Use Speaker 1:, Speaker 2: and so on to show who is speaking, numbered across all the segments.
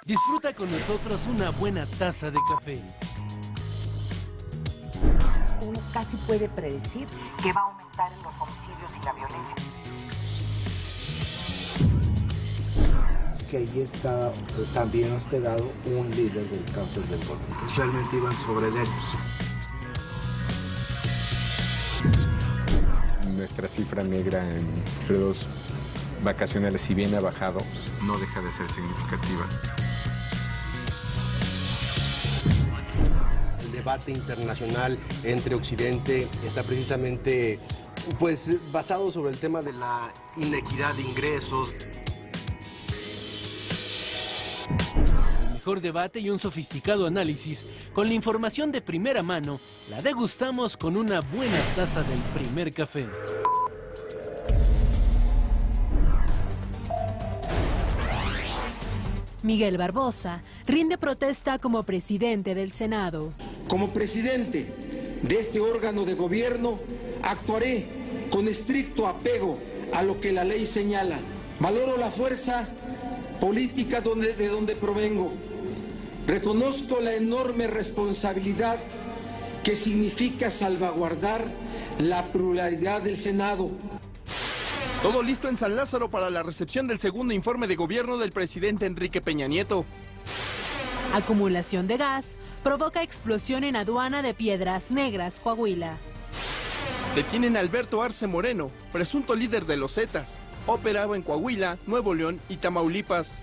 Speaker 1: Disfruta con nosotros una buena taza de café.
Speaker 2: Uno casi puede predecir que va a aumentar en los homicidios y la violencia.
Speaker 3: Es que ahí está también hospedado un líder del cártel del Golfo. Realmente iban sobre él.
Speaker 4: Nuestra cifra negra en periodos vacacionales, si bien ha bajado, no deja de ser significativa.
Speaker 5: El debate internacional entre Occidente está precisamente basado sobre el tema de la inequidad de ingresos.
Speaker 1: El mejor debate y un sofisticado análisis con la información de primera mano la degustamos con una buena taza del primer café.
Speaker 6: Miguel Barbosa rinde protesta como presidente del Senado.
Speaker 7: Como presidente de este órgano de gobierno, actuaré con estricto apego a lo que la ley señala. Valoro la fuerza política de donde provengo. Reconozco la enorme responsabilidad que significa salvaguardar la pluralidad del Senado.
Speaker 8: Todo listo en San Lázaro para la recepción del segundo informe de gobierno del presidente Enrique Peña Nieto.
Speaker 6: Acumulación de gas provoca explosión en aduana de Piedras Negras, Coahuila.
Speaker 8: Detienen a Alberto Arce Moreno, presunto líder de los Zetas. Operaba en Coahuila, Nuevo León y Tamaulipas.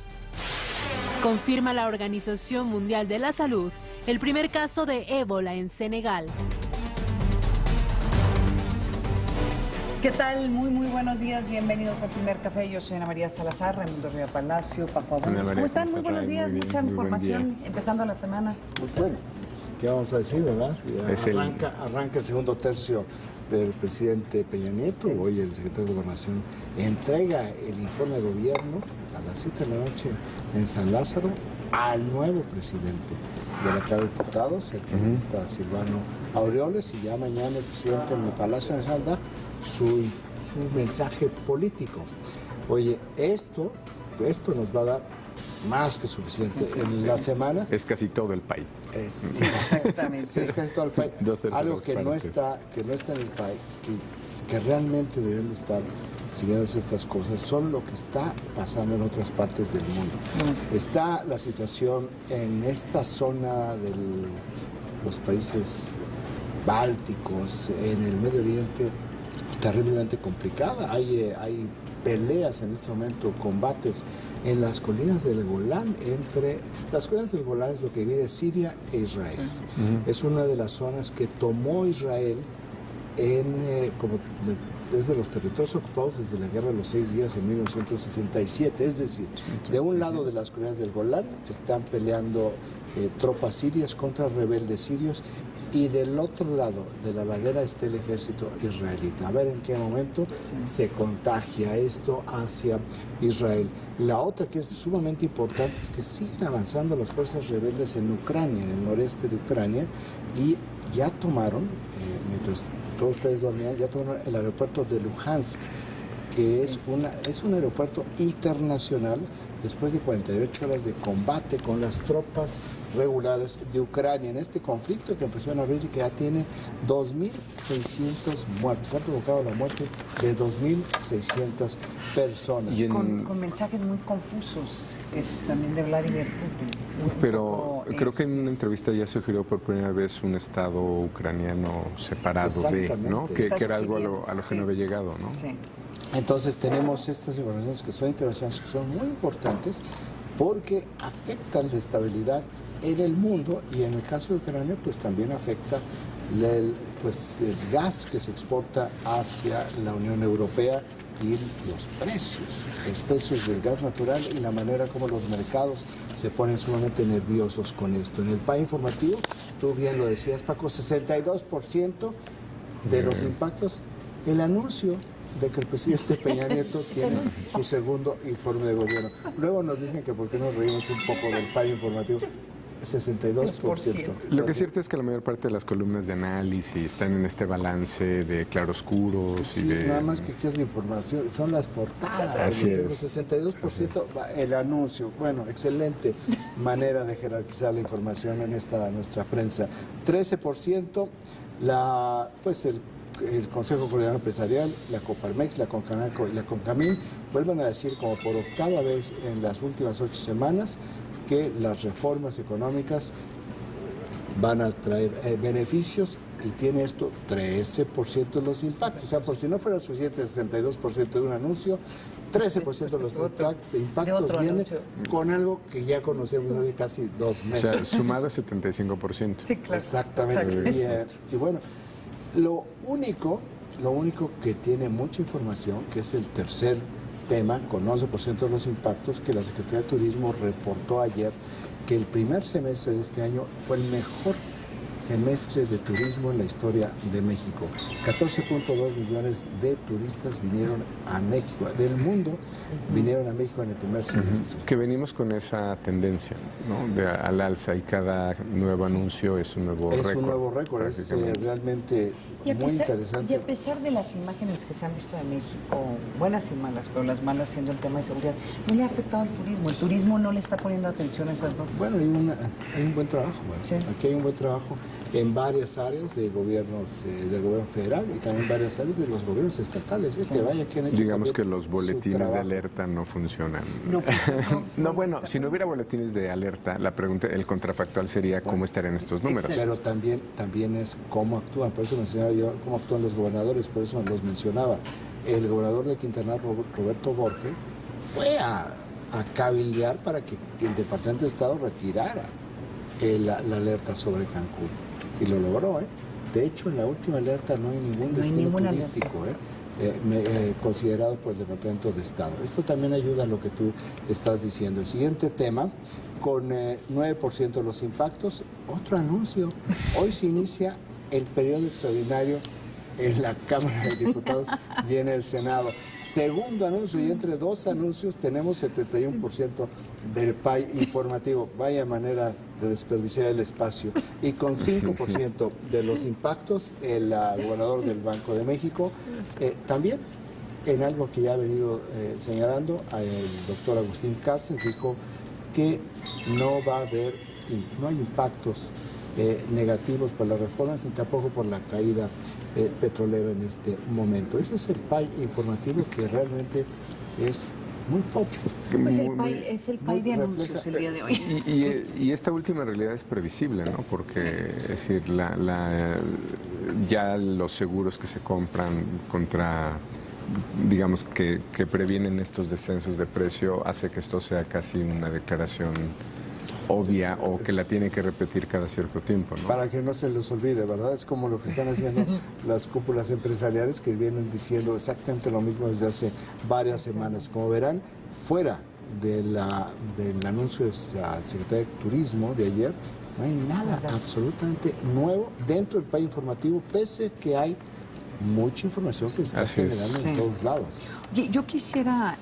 Speaker 6: Confirma la Organización Mundial de la Salud el primer caso de ébola en Senegal.
Speaker 2: ¿Qué tal? Muy buenos días. Bienvenidos al Primer Café. Yo soy Ana María Salazar, Raimundo Río Palacio, Paco Abundis. ¿Cómo están? Muy buenos días. Mucha información empezando la semana.
Speaker 3: Pues bueno, ¿qué vamos a decir, verdad? Arranca el segundo tercio del presidente Peña Nieto. Hoy el secretario de Gobernación entrega el informe de gobierno a las 7 de la noche en San Lázaro al nuevo presidente de la Cámara de Diputados, el periodista Silvano Aureoles, y ya mañana el presidente en el Palacio Nacional da su mensaje político. Oye, esto nos va a dar más que suficiente. En la semana
Speaker 4: es casi todo el país.
Speaker 2: Sí, exactamente.
Speaker 3: Es casi todo el país. Algo que no está en el país, que realmente deben de estar siguiendo estas cosas, son lo que está pasando en otras partes del mundo. Está la situación en esta zona de los países bálticos, en el Medio Oriente, terriblemente complicada. Hay peleas en este momento, combates en las colinas del Golán. Las colinas del Golán es lo que divide Siria e Israel. Es una de las zonas que tomó Israel desde los territorios ocupados desde la Guerra de los 6 días en 1967. Es decir, de un lado de las colinas del Golán están peleando tropas sirias contra rebeldes sirios, y del otro lado de la ladera está el ejército israelita. A ver en qué momento se contagia esto hacia Israel. La otra que es sumamente importante es que siguen avanzando las fuerzas rebeldes en Ucrania, en el noreste de Ucrania, y ya tomaron, mientras todos ustedes dormían, ya tomaron el aeropuerto de Luhansk, que es un aeropuerto internacional después de 48 horas de combate con las tropas regulares de Ucrania en este conflicto que empezó en abril y que ya tiene 2.600 muertos. Ha provocado la muerte de 2.600 personas.
Speaker 2: Con mensajes muy confusos, es también de Vladimir Putin.
Speaker 4: Pero creo que en una entrevista ya sugirió por primera vez un Estado ucraniano separado de, ¿no? Que era algo a lo que no había llegado, ¿no?
Speaker 2: Sí.
Speaker 3: Entonces tenemos estas informaciones que son internacionales, que son muy importantes porque afectan la estabilidad en el mundo, y en el caso de Ucrania pues también afecta el gas que se exporta hacia la Unión Europea y los precios del gas natural y la manera como los mercados se ponen sumamente nerviosos con esto. En el PAE informativo, tú bien lo decías, Paco, 62% de los impactos, el anuncio de que el presidente Peña Nieto tiene su segundo informe de gobierno. Luego nos dicen que por qué nos reímos un poco del PAE informativo. 62%.
Speaker 4: Lo que es cierto es que la mayor parte de las columnas de análisis están en este balance de claroscuros.
Speaker 3: Sí,
Speaker 4: y de...
Speaker 3: nada más que aquí es la información, son las portadas.
Speaker 4: Así
Speaker 3: El
Speaker 4: es.
Speaker 3: 62% el anuncio. Bueno, excelente manera de jerarquizar la información en esta nuestra prensa. 13% el Consejo Coordinador Empresarial, la Coparmex, la Concanaco y la Concamín vuelven a decir como por octava vez en las últimas 8 semanas que las reformas económicas van a traer beneficios y tiene esto 13% de los impactos. O sea, por si no fuera suficiente el 62% de un anuncio, 13% de los impactos vienen con algo que ya conocemos hace casi 2 meses.
Speaker 4: O sea, sumado es 75%.
Speaker 2: Sí, claro.
Speaker 3: Exactamente. Y bueno, lo único que tiene mucha información, que es el tercer tema, con 11% de los impactos, que la Secretaría de Turismo reportó ayer, que el primer semestre de este año fue el mejor semestre de turismo en la historia de México. 14.2 millones de turistas vinieron a México, del mundo vinieron a México en el primer semestre.
Speaker 4: Que venimos con esa tendencia, ¿no? Al alza, y cada nuevo anuncio es un nuevo récord.
Speaker 3: Es un nuevo récord, es realmente muy interesante.
Speaker 2: Y a pesar de las imágenes que se han visto de México, buenas y malas, pero las malas siendo el tema de seguridad, no le ha afectado al turismo. El turismo no le está poniendo atención a esas notas.
Speaker 3: Bueno, hay un buen trabajo. Sí. Aquí hay un buen trabajo en varias áreas de gobiernos, del gobierno federal y también varias áreas de los gobiernos estatales. Es que vaya que han hecho.
Speaker 4: Digamos que los boletines de alerta no funcionan. No, bueno, si no hubiera boletines de alerta, la pregunta, el contrafactual sería cómo estarían estos números.
Speaker 3: Pero también es cómo actúan. Por eso mencionaba yo cómo actúan los gobernadores, por eso los mencionaba. El gobernador de Quintana Roo, Roberto Borges, fue a cabildear para que el Departamento de Estado retirara la alerta sobre Cancún. Y lo logró, ¿eh? De hecho, en la última alerta no hay ningún destino turístico, considerado por el Departamento de Estado. Esto también ayuda a lo que tú estás diciendo. El siguiente tema, con 9% de los impactos, otro anuncio. Hoy se inicia el periodo extraordinario en la Cámara de Diputados y en el Senado. Segundo anuncio, y entre dos anuncios tenemos 71% del PAI informativo. Vaya manera de desperdiciar el espacio. Y con 5% de los impactos, el gobernador del Banco de México, también en algo que ya ha venido señalando, el doctor Agustín Carces dijo que no hay impactos negativos por las reformas ni tampoco por la caída petrolera en este momento. Ese es el PAI informativo que realmente es muy poco.
Speaker 2: Es el PAI de anuncios el día de hoy.
Speaker 4: Y esta última realidad es previsible, ¿no? Porque es decir, ya los seguros que se compran contra, digamos, que previenen estos descensos de precio, hace que esto sea casi una declaración obvia o que la tiene que repetir cada cierto tiempo, ¿no?
Speaker 3: Para que no se les olvide, ¿verdad? Es como lo que están haciendo las cúpulas empresariales que vienen diciendo exactamente lo mismo desde hace varias semanas. Como verán, fuera del anuncio del secretario de Turismo de ayer, no hay nada absolutamente nuevo dentro del PAI informativo, pese que hay mucha información que está generando en todos lados.
Speaker 2: Yo quisiera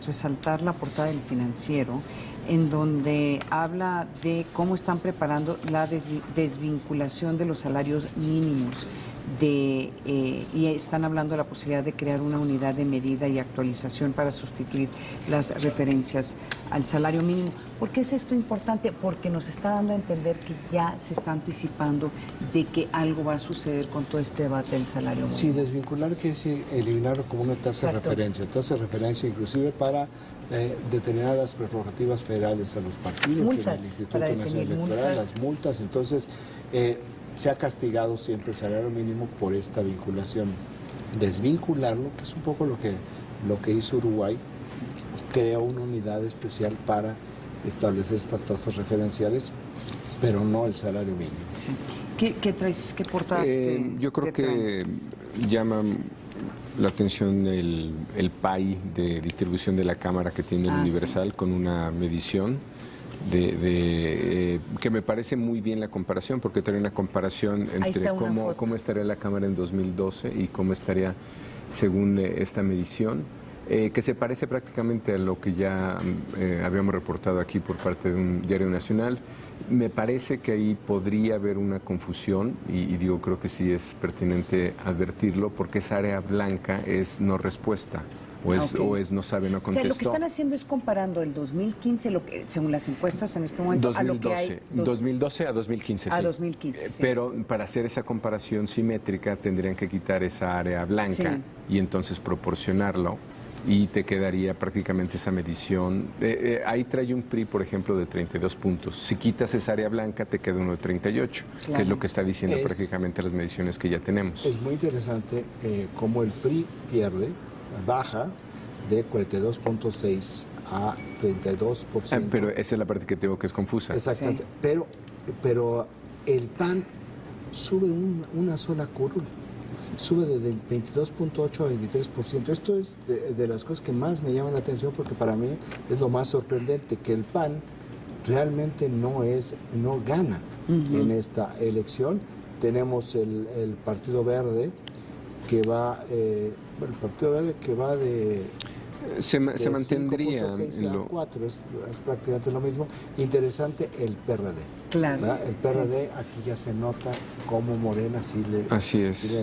Speaker 2: resaltar la portada del Financiero, en donde habla de cómo están preparando la desvinculación de los salarios mínimos y están hablando de la posibilidad de crear una unidad de medida y actualización para sustituir las referencias al salario mínimo. ¿Por qué es esto importante? Porque nos está dando a entender que ya se está anticipando de que algo va a suceder con todo este debate del salario mínimo.
Speaker 3: Sí, desvincular quiere decir eliminarlo como una tasa de referencia inclusive para determinar las prerrogativas federales a los partidos,
Speaker 2: multas,
Speaker 3: el Instituto Nacional Electoral, las multas. Entonces, se ha castigado siempre el salario mínimo por esta vinculación. Desvincularlo, que es un poco lo que hizo Uruguay, creó una unidad especial para establecer estas tasas referenciales, pero no el salario mínimo.
Speaker 2: ¿Qué traes? ¿Qué portaste?
Speaker 4: Yo creo que llama la atención el PAI de distribución de la Cámara que tiene el Universal, con una medición que me parece muy bien la comparación, porque trae una comparación entre cómo estaría la Cámara en 2012 y cómo estaría según esta medición. que se parece prácticamente a lo que ya habíamos reportado aquí por parte de un diario nacional. Me parece que ahí podría haber una confusión y digo, creo que sí es pertinente advertirlo, porque esa área blanca es no respuesta. O es no sabe, no contestó.
Speaker 2: O sea, lo que están haciendo es comparando el 2015, según las encuestas en este momento,
Speaker 4: 2012,
Speaker 2: a lo que hay...
Speaker 4: 2012 a 2015,
Speaker 2: a
Speaker 4: sí.
Speaker 2: 2015, sí.
Speaker 4: Pero para hacer esa comparación simétrica tendrían que quitar esa área blanca y entonces proporcionarlo y te quedaría prácticamente esa medición. Ahí trae un PRI, por ejemplo, de 32 puntos. Si quitas esa área blanca, te queda uno de 38, que es lo que está diciendo prácticamente las mediciones que ya tenemos.
Speaker 3: Es muy interesante cómo el PRI baja de 42.6 a 32%.
Speaker 4: Pero esa es la parte que tengo que es confusa.
Speaker 3: Exactamente. Sí. Pero el PAN sube una sola curul. Sube del 22.8 a 23%. Esto es de las cosas que más me llaman la atención, porque para mí es lo más sorprendente, que el PAN realmente no gana en esta elección. Tenemos el Partido Verde que va de
Speaker 4: se mantendría
Speaker 3: 5.6 a 4, es prácticamente lo mismo. Interesante el PRD.
Speaker 2: Claro.
Speaker 3: ¿Verdad? El PRD, aquí ya se nota cómo Morena sí le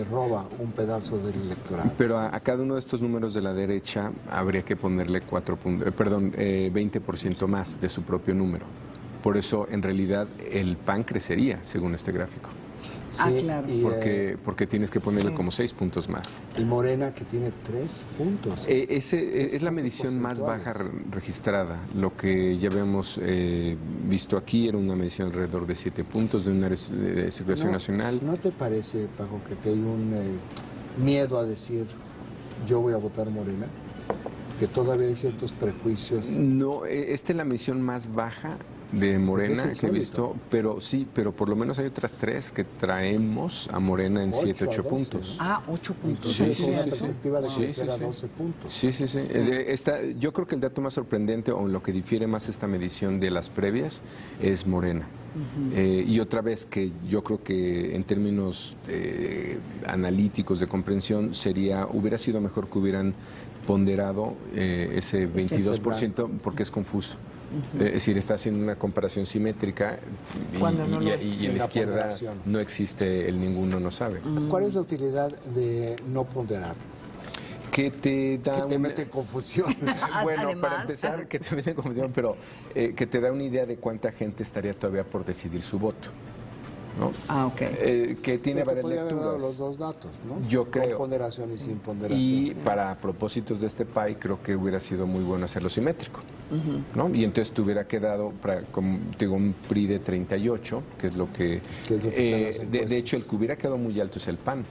Speaker 3: roba un pedazo del electorado.
Speaker 4: Pero a cada uno de estos números de la derecha habría que ponerle 20% más de su propio número. Por eso, en realidad, el PAN crecería, según este gráfico.
Speaker 3: Sí,
Speaker 2: claro.
Speaker 4: Porque tienes que ponerle como 6 puntos más.
Speaker 3: Y Morena, que tiene 3 puntos.
Speaker 4: Es la medición más baja registrada. Lo que ya habíamos visto aquí era una medición alrededor de 7 puntos de un área de circulación nacional.
Speaker 3: ¿No te parece, Paco, que hay un miedo a decir yo voy a votar Morena? Que todavía hay ciertos prejuicios.
Speaker 4: No, esta es la medición más baja de Morena que he visto, pero por lo menos hay otras 3 que traemos a Morena en 7, 8 puntos.
Speaker 2: Ah, 8 puntos.
Speaker 3: Sí, sí, una perspectiva de crecer a 12 puntos.
Speaker 4: Sí. Yo creo que el dato más sorprendente, o lo que difiere más esta medición de las previas, es Morena. Y otra vez que yo creo que en términos analíticos de comprensión hubiera sido mejor que hubieran ponderado ese 22% porque es confuso. Es decir, está haciendo una comparación simétrica y en la izquierda no existe el ninguno no sabe.
Speaker 3: ¿Cuál es la utilidad de no ponderar?
Speaker 4: Que te da
Speaker 3: que te mete en confusión.
Speaker 4: Bueno,
Speaker 2: Además,
Speaker 4: para empezar, que te mete en confusión, pero que te da una idea de cuánta gente estaría todavía por decidir su voto, ¿no?
Speaker 2: Ok.
Speaker 4: Que tiene varias lecturas.
Speaker 3: Haber dado los dos datos, ¿no?
Speaker 4: Yo creo.
Speaker 3: Con ponderación y sin ponderación.
Speaker 4: Y para propósitos de este PAI, creo que hubiera sido muy bueno hacerlo simétrico, ¿no? Y entonces te hubiera quedado, como digo, un PRI de 38, que es lo que... de hecho, el que hubiera quedado muy alto es el PAN.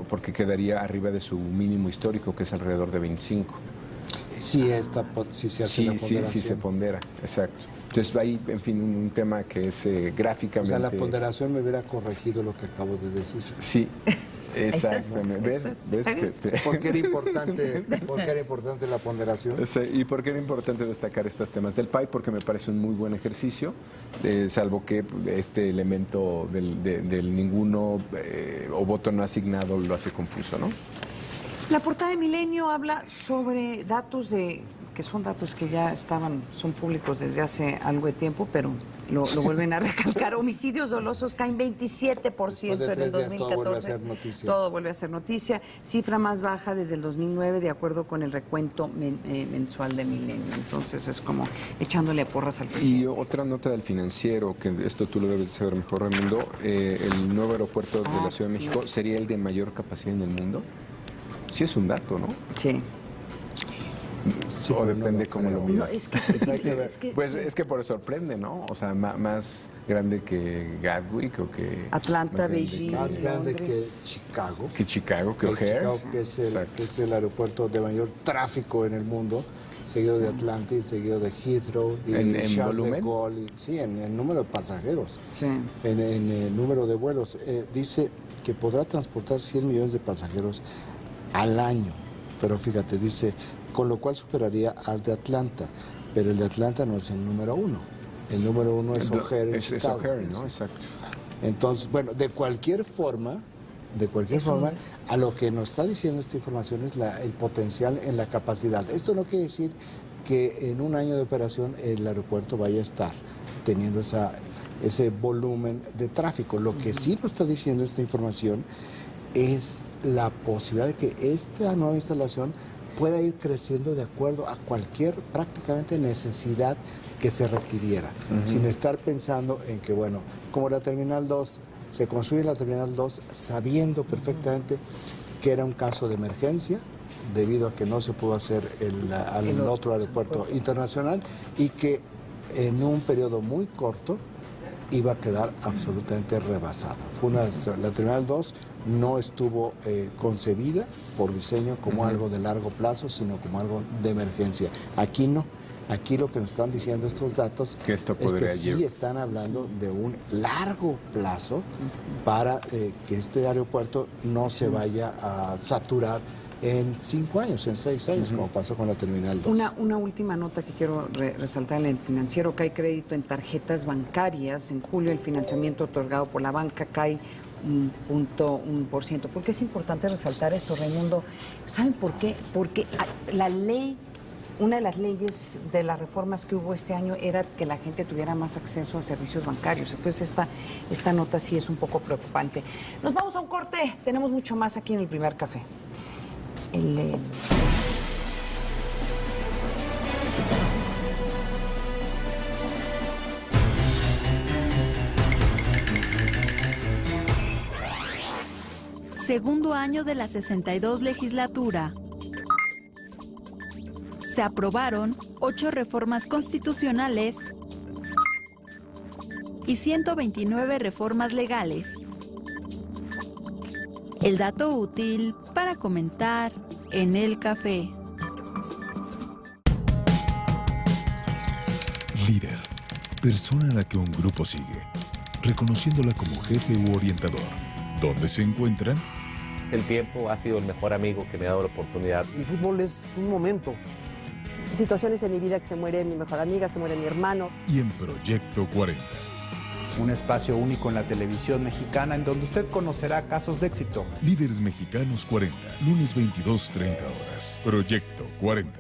Speaker 4: Porque quedaría arriba de su mínimo histórico, que es alrededor de 25.
Speaker 3: Si se hace la ponderación.
Speaker 4: Sí se pondera, exacto. Entonces hay, en fin, un tema que es gráficamente...
Speaker 3: O sea, la ponderación me hubiera corregido lo que acabo de decir.
Speaker 4: Sí, exactamente. ¿Ves?
Speaker 3: ¿Por qué era importante la ponderación?
Speaker 4: ¿Y por qué era importante destacar estos temas del PAI? Porque me parece un muy buen ejercicio, salvo que este elemento del ninguno o voto no asignado lo hace confuso, ¿no?
Speaker 2: La portada de Milenio habla sobre datos que son datos que ya son públicos desde hace algo de tiempo, pero lo vuelven a recalcar. Homicidios dolosos caen 27% en el 2014.
Speaker 3: Todo vuelve a ser noticia.
Speaker 2: Todo vuelve a ser noticia. Cifra más baja desde el 2009, de acuerdo con el recuento mensual de Milenio. Entonces es como echándole porras al presidente.
Speaker 4: Y otra nota del Financiero, que esto tú lo debes saber mejor, Raimundo, el nuevo aeropuerto de la Ciudad de México sería el de mayor capacidad en el mundo. Sí es un dato, ¿no?
Speaker 2: Sí.
Speaker 4: O depende cómo lo miras.
Speaker 2: Pues
Speaker 4: es que por eso sorprende, ¿no? O sea, más grande que Gatwick o que...
Speaker 2: Atlanta, Beijing,
Speaker 3: más grande
Speaker 2: Londres.
Speaker 3: que Chicago.
Speaker 4: Que Chicago, que O'Hare.
Speaker 3: Que es el aeropuerto de mayor tráfico en el mundo, seguido de Atlanta y seguido de Heathrow. Y
Speaker 4: ¿En
Speaker 3: Charles
Speaker 4: volumen?
Speaker 3: de Gaulle, sí, en el número de pasajeros.
Speaker 2: Sí.
Speaker 3: En el número de vuelos. Dice que podrá transportar 100 millones de pasajeros al año. Pero fíjate, dice, con lo cual superaría al de Atlanta. Pero el de Atlanta no es el número 1. El número 1 es O'Hare en Chicago.
Speaker 4: Es O'Hare, ¿no? Exacto.
Speaker 3: Entonces, bueno, de cualquier forma, De cualquier forma, a lo que nos está diciendo esta información es el potencial en la capacidad. Esto no quiere decir que en un año de operación el aeropuerto vaya a estar teniendo ese volumen de tráfico. Lo que sí nos está diciendo esta información es la posibilidad de que esta nueva instalación pueda ir creciendo de acuerdo a cualquier prácticamente necesidad que se requiriera, sin estar pensando en que, bueno, como la Terminal 2, se construye la Terminal 2 sabiendo perfectamente que era un caso de emergencia, debido a que no se pudo hacer el otro aeropuerto internacional y que en un periodo muy corto iba a quedar absolutamente rebasada. La Terminal 2 no estuvo concebida por diseño como algo de largo plazo, sino como algo de emergencia. Aquí no. Aquí lo que nos están diciendo estos datos
Speaker 4: que esto
Speaker 3: es que sí están hablando de un largo plazo para que este aeropuerto no se vaya a saturar en 5 años, en 6 años, como pasó con la Terminal 2.
Speaker 2: Una última nota que quiero resaltar en el financiero: cae crédito en tarjetas bancarias. En julio el financiamiento otorgado por la banca cae 0.1%. ¿Por qué es importante resaltar esto, Raimundo? ¿Saben por qué? Porque la ley... Una de las leyes de las reformas que hubo este año era que la gente tuviera más acceso a servicios bancarios. Entonces esta nota sí es un poco preocupante. Nos vamos a un corte. Tenemos mucho más aquí en El Primer Café.
Speaker 9: Segundo año de la 62 legislatura. Se aprobaron 8 reformas constitucionales y 129 reformas legales. El dato útil para comentar en el café.
Speaker 10: Líder, persona a la que un grupo sigue, reconociéndola como jefe u orientador. ¿Dónde se encuentran?
Speaker 11: El tiempo ha sido el mejor amigo que me ha dado la oportunidad.
Speaker 12: El fútbol es un momento.
Speaker 13: Situaciones en mi vida que se muere mi mejor amiga, se muere mi hermano.
Speaker 10: Y en Proyecto 40.
Speaker 14: Un espacio único en la televisión mexicana en donde usted conocerá casos de éxito.
Speaker 10: Líderes Mexicanos 40, lunes 22:30 horas. Proyecto 40.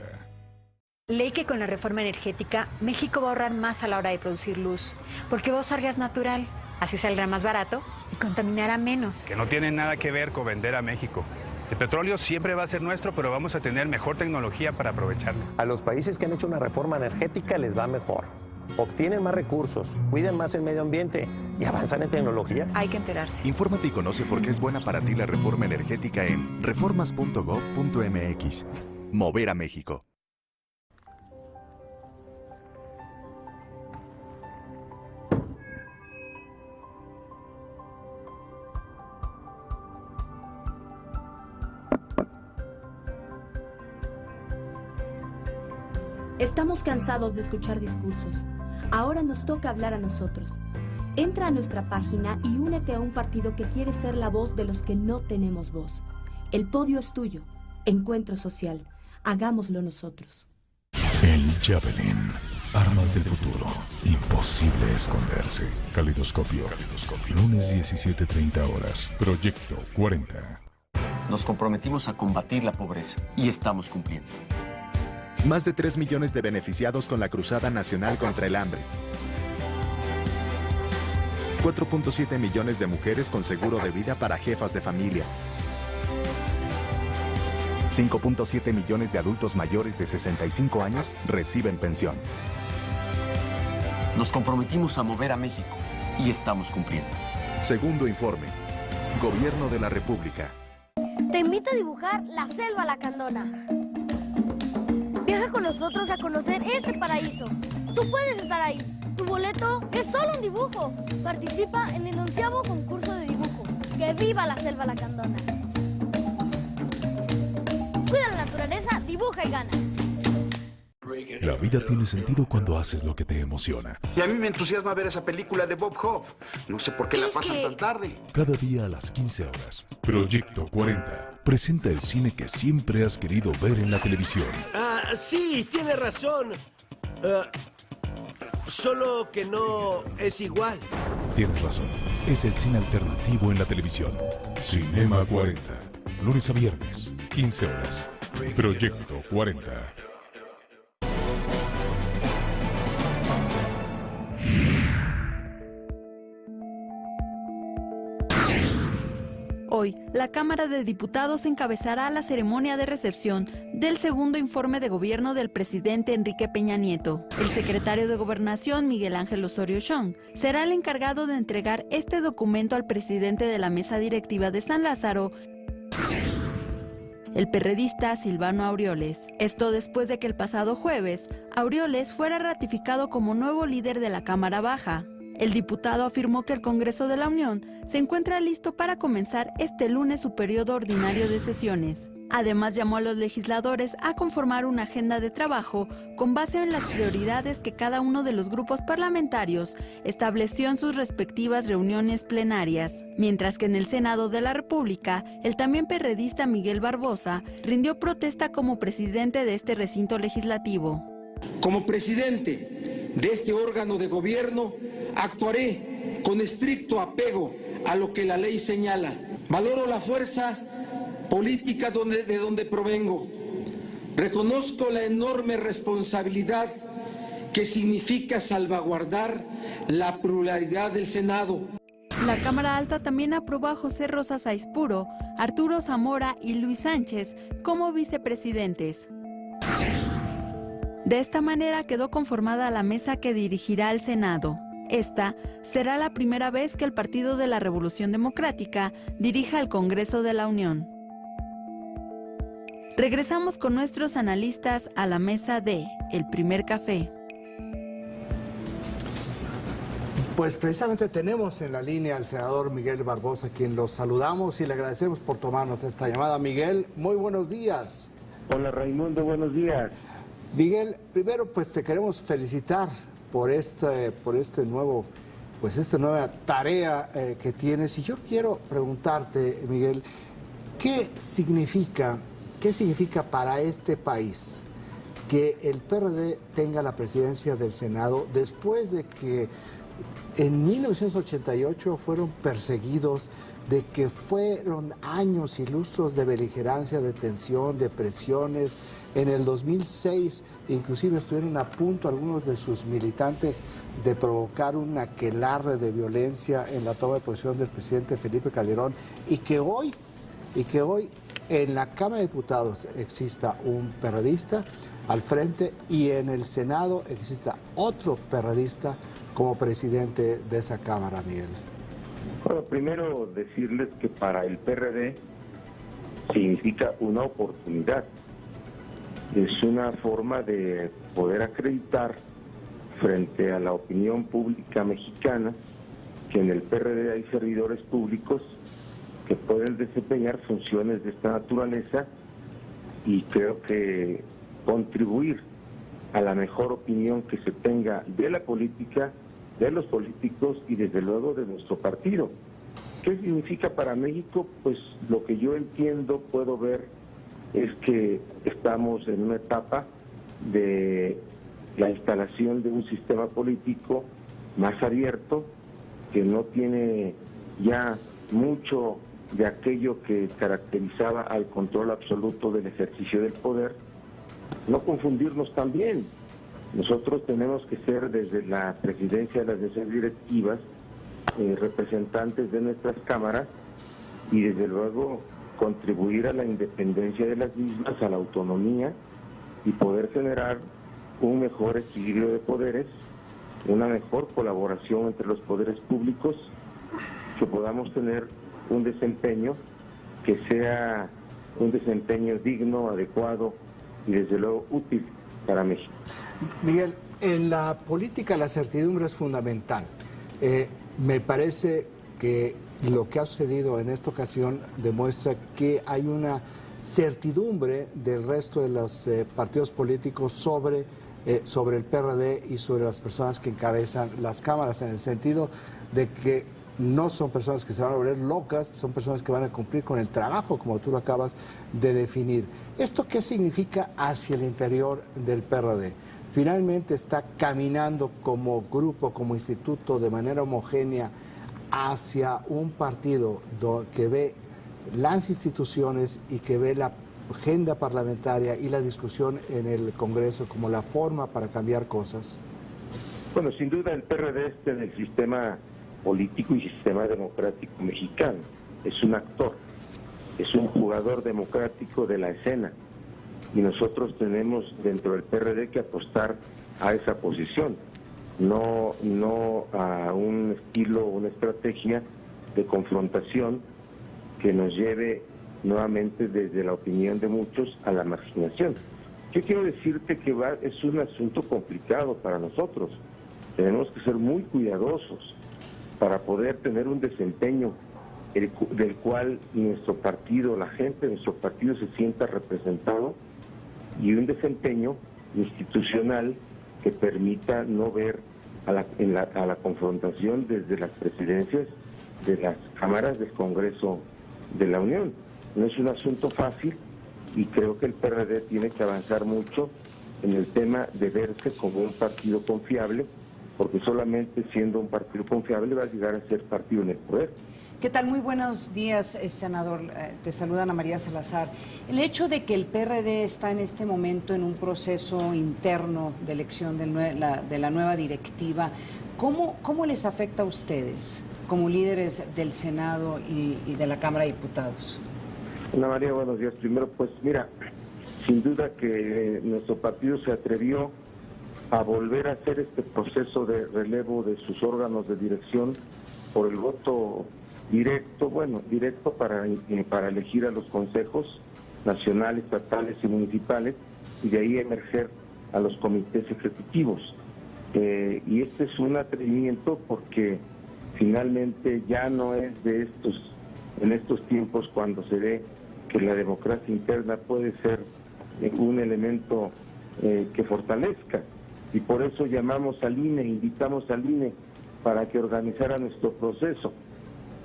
Speaker 15: Leí que con la reforma energética, México va a ahorrar más a la hora de producir luz, porque va a usar gas natural. Así saldrá más barato y contaminará menos.
Speaker 16: Que no tiene nada que ver con vender a México. El petróleo siempre va a ser nuestro, pero vamos a tener mejor tecnología para aprovecharlo.
Speaker 17: A los países que han hecho una reforma energética les va mejor. Obtienen más recursos, cuidan más el medio ambiente y avanzan en tecnología.
Speaker 15: Hay que enterarse.
Speaker 18: Infórmate y conoce por qué es buena para ti la reforma energética en reformas.gov.mx. Mover a México.
Speaker 19: Estamos cansados de escuchar discursos. Ahora nos toca hablar a nosotros. Entra a nuestra página y únete a un partido que quiere ser la voz de los que no tenemos voz. El podio es tuyo. Encuentro Social. Hagámoslo nosotros.
Speaker 10: El Javelin. Armas del futuro. Imposible esconderse. Caleidoscopio. Lunes 17:30 horas. Proyecto 40.
Speaker 20: Nos comprometimos a combatir la pobreza y estamos cumpliendo.
Speaker 18: Más de 3 millones de beneficiados con la Cruzada Nacional contra el Hambre. 4.7 millones de mujeres con seguro de vida para jefas de familia. 5.7 millones de adultos mayores de 65 años reciben pensión.
Speaker 20: Nos comprometimos a mover a México y estamos cumpliendo.
Speaker 18: Segundo informe. Gobierno de la República.
Speaker 21: Te invito a dibujar la selva lacandona. Viaja con nosotros a conocer este paraíso. Tú puedes estar ahí. Tu boleto es solo un dibujo. Participa en el 11º concurso de dibujo. ¡Que viva la selva lacandona! Cuida la naturaleza, dibuja y gana.
Speaker 10: La vida tiene sentido cuando haces lo que te emociona.
Speaker 22: Y a mí me entusiasma ver esa película de Bob Hope. No sé por qué la pasan tan tarde.
Speaker 10: Cada día a las 15 horas. Proyecto 40 presenta el cine que siempre has querido ver en la televisión.
Speaker 23: Sí, tiene razón. Solo que no es igual.
Speaker 10: Tienes razón. es el cine alternativo en la televisión. Cinema 40, lunes a viernes, 15 horas. Proyecto 40.
Speaker 9: Hoy, la Cámara de Diputados encabezará la ceremonia de recepción del segundo informe de gobierno del presidente Enrique Peña Nieto. El secretario de Gobernación, Miguel Ángel Osorio Chong, será el encargado de entregar este documento al presidente de la mesa directiva de San Lázaro, el perredista Silvano Aureoles. Esto después de que el pasado jueves, Aureoles fuera ratificado como nuevo líder de la Cámara Baja. El diputado afirmó que el Congreso de la Unión se encuentra listo para comenzar este lunes su periodo ordinario de sesiones. Además, llamó a los legisladores a conformar una agenda de trabajo con base en las prioridades que cada uno de los grupos parlamentarios estableció en sus respectivas reuniones plenarias. Mientras que en el Senado de la República, el también perredista Miguel Barbosa rindió protesta como presidente de este recinto legislativo.
Speaker 1: Como presidente de este órgano de gobierno, actuaré con estricto apego a lo que la ley señala. Valoro la fuerza política de donde provengo. Reconozco la enorme responsabilidad que significa salvaguardar la pluralidad del Senado.
Speaker 9: La Cámara Alta también aprobó a José Rosa Saizpuro, Arturo Zamora y Luis Sánchez como vicepresidentes. De esta manera quedó conformada la mesa que dirigirá al Senado. Esta será la primera vez que el Partido de la Revolución Democrática dirija al Congreso de la Unión. Regresamos con nuestros analistas a la mesa de El Primer Café.
Speaker 3: Pues precisamente tenemos en la línea al senador Miguel Barbosa, a quien los saludamos y le agradecemos por tomarnos esta llamada. Miguel, muy buenos días.
Speaker 5: Hola Raimundo, buenos días.
Speaker 3: Miguel, primero pues te queremos felicitar por esta nueva tarea que tienes. Y yo quiero preguntarte, Miguel, ¿qué significa para este país que el PRD tenga la presidencia del Senado después de que en 1988 fueron perseguidos, de que fueron años ilusos de beligerancia, de tensión, de presiones? En el 2006 inclusive estuvieron a punto algunos de sus militantes de provocar un aquelarre de violencia en la toma de posesión del presidente Felipe Calderón, y que hoy en la Cámara de Diputados exista un perredista al frente y en el Senado exista otro perredista como presidente de esa Cámara, Miguel.
Speaker 5: Bueno, primero decirles que para el PRD significa una oportunidad. Es una forma de poder acreditar frente a la opinión pública mexicana que en el PRD hay servidores públicos que pueden desempeñar funciones de esta naturaleza, y creo que contribuir a la mejor opinión que se tenga de la política, de los políticos y desde luego de nuestro partido. ¿Qué significa para México? Pues lo que yo entiendo, puedo ver, es que estamos en una etapa de la instalación de un sistema político más abierto, que no tiene ya mucho de aquello que caracterizaba al control absoluto del ejercicio del poder. No confundirnos también. Nosotros tenemos que ser, desde la presidencia de las mesas directivas, representantes de nuestras cámaras, y desde luego contribuir a la independencia de las mismas, a la autonomía, y poder generar un mejor equilibrio de poderes, una mejor colaboración entre los poderes públicos, que podamos tener un desempeño que sea un desempeño digno, adecuado y desde luego útil para México.
Speaker 3: Miguel, en la política la certidumbre es fundamental. Me parece que lo que ha sucedido en esta ocasión demuestra que hay una certidumbre del resto de los partidos políticos sobre el PRD y sobre las personas que encabezan las cámaras, en el sentido de que no son personas que se van a volver locas, son personas que van a cumplir con el trabajo, como tú lo acabas de definir. ¿Esto qué significa hacia el interior del PRD? Finalmente está caminando como grupo, como instituto, de manera homogénea hacia un partido que ve las instituciones y que ve la agenda parlamentaria y la discusión en el Congreso como la forma para cambiar cosas?
Speaker 5: Bueno, sin duda el PRD está en el sistema político y sistema democrático mexicano. Es un actor, es un jugador democrático de la escena. Y nosotros tenemos dentro del PRD que apostar a esa posición, no a un estilo, una estrategia de confrontación que nos lleve nuevamente desde la opinión de muchos a la marginación. Yo quiero decirte que es un asunto complicado para nosotros. Tenemos que ser muy cuidadosos para poder tener un desempeño del cual nuestro partido, la gente de nuestro partido se sienta representado, y un desempeño institucional que permita no ver a la confrontación desde las presidencias de las cámaras del Congreso de la Unión. No es un asunto fácil y creo que el PRD tiene que avanzar mucho en el tema de verse como un partido confiable, porque solamente siendo un partido confiable va a llegar a ser partido en el poder.
Speaker 2: ¿Qué tal? Muy buenos días, senador. Te saluda Ana María Salazar. El hecho de que el PRD está en este momento en un proceso interno de elección de la nueva directiva, ¿cómo les afecta a ustedes como líderes del Senado y de la Cámara de Diputados?
Speaker 5: Ana María, buenos días. Primero, pues mira, sin duda que nuestro partido se atrevió a volver a hacer este proceso de relevo de sus órganos de dirección por el voto directo para elegir a los consejos nacionales, estatales y municipales, y de ahí emerger a los comités ejecutivos. Y este es un atrevimiento porque finalmente ya no es en estos tiempos cuando se ve que la democracia interna puede ser un elemento que fortalezca, y por eso llamamos al INE, invitamos al INE para que organizara nuestro proceso.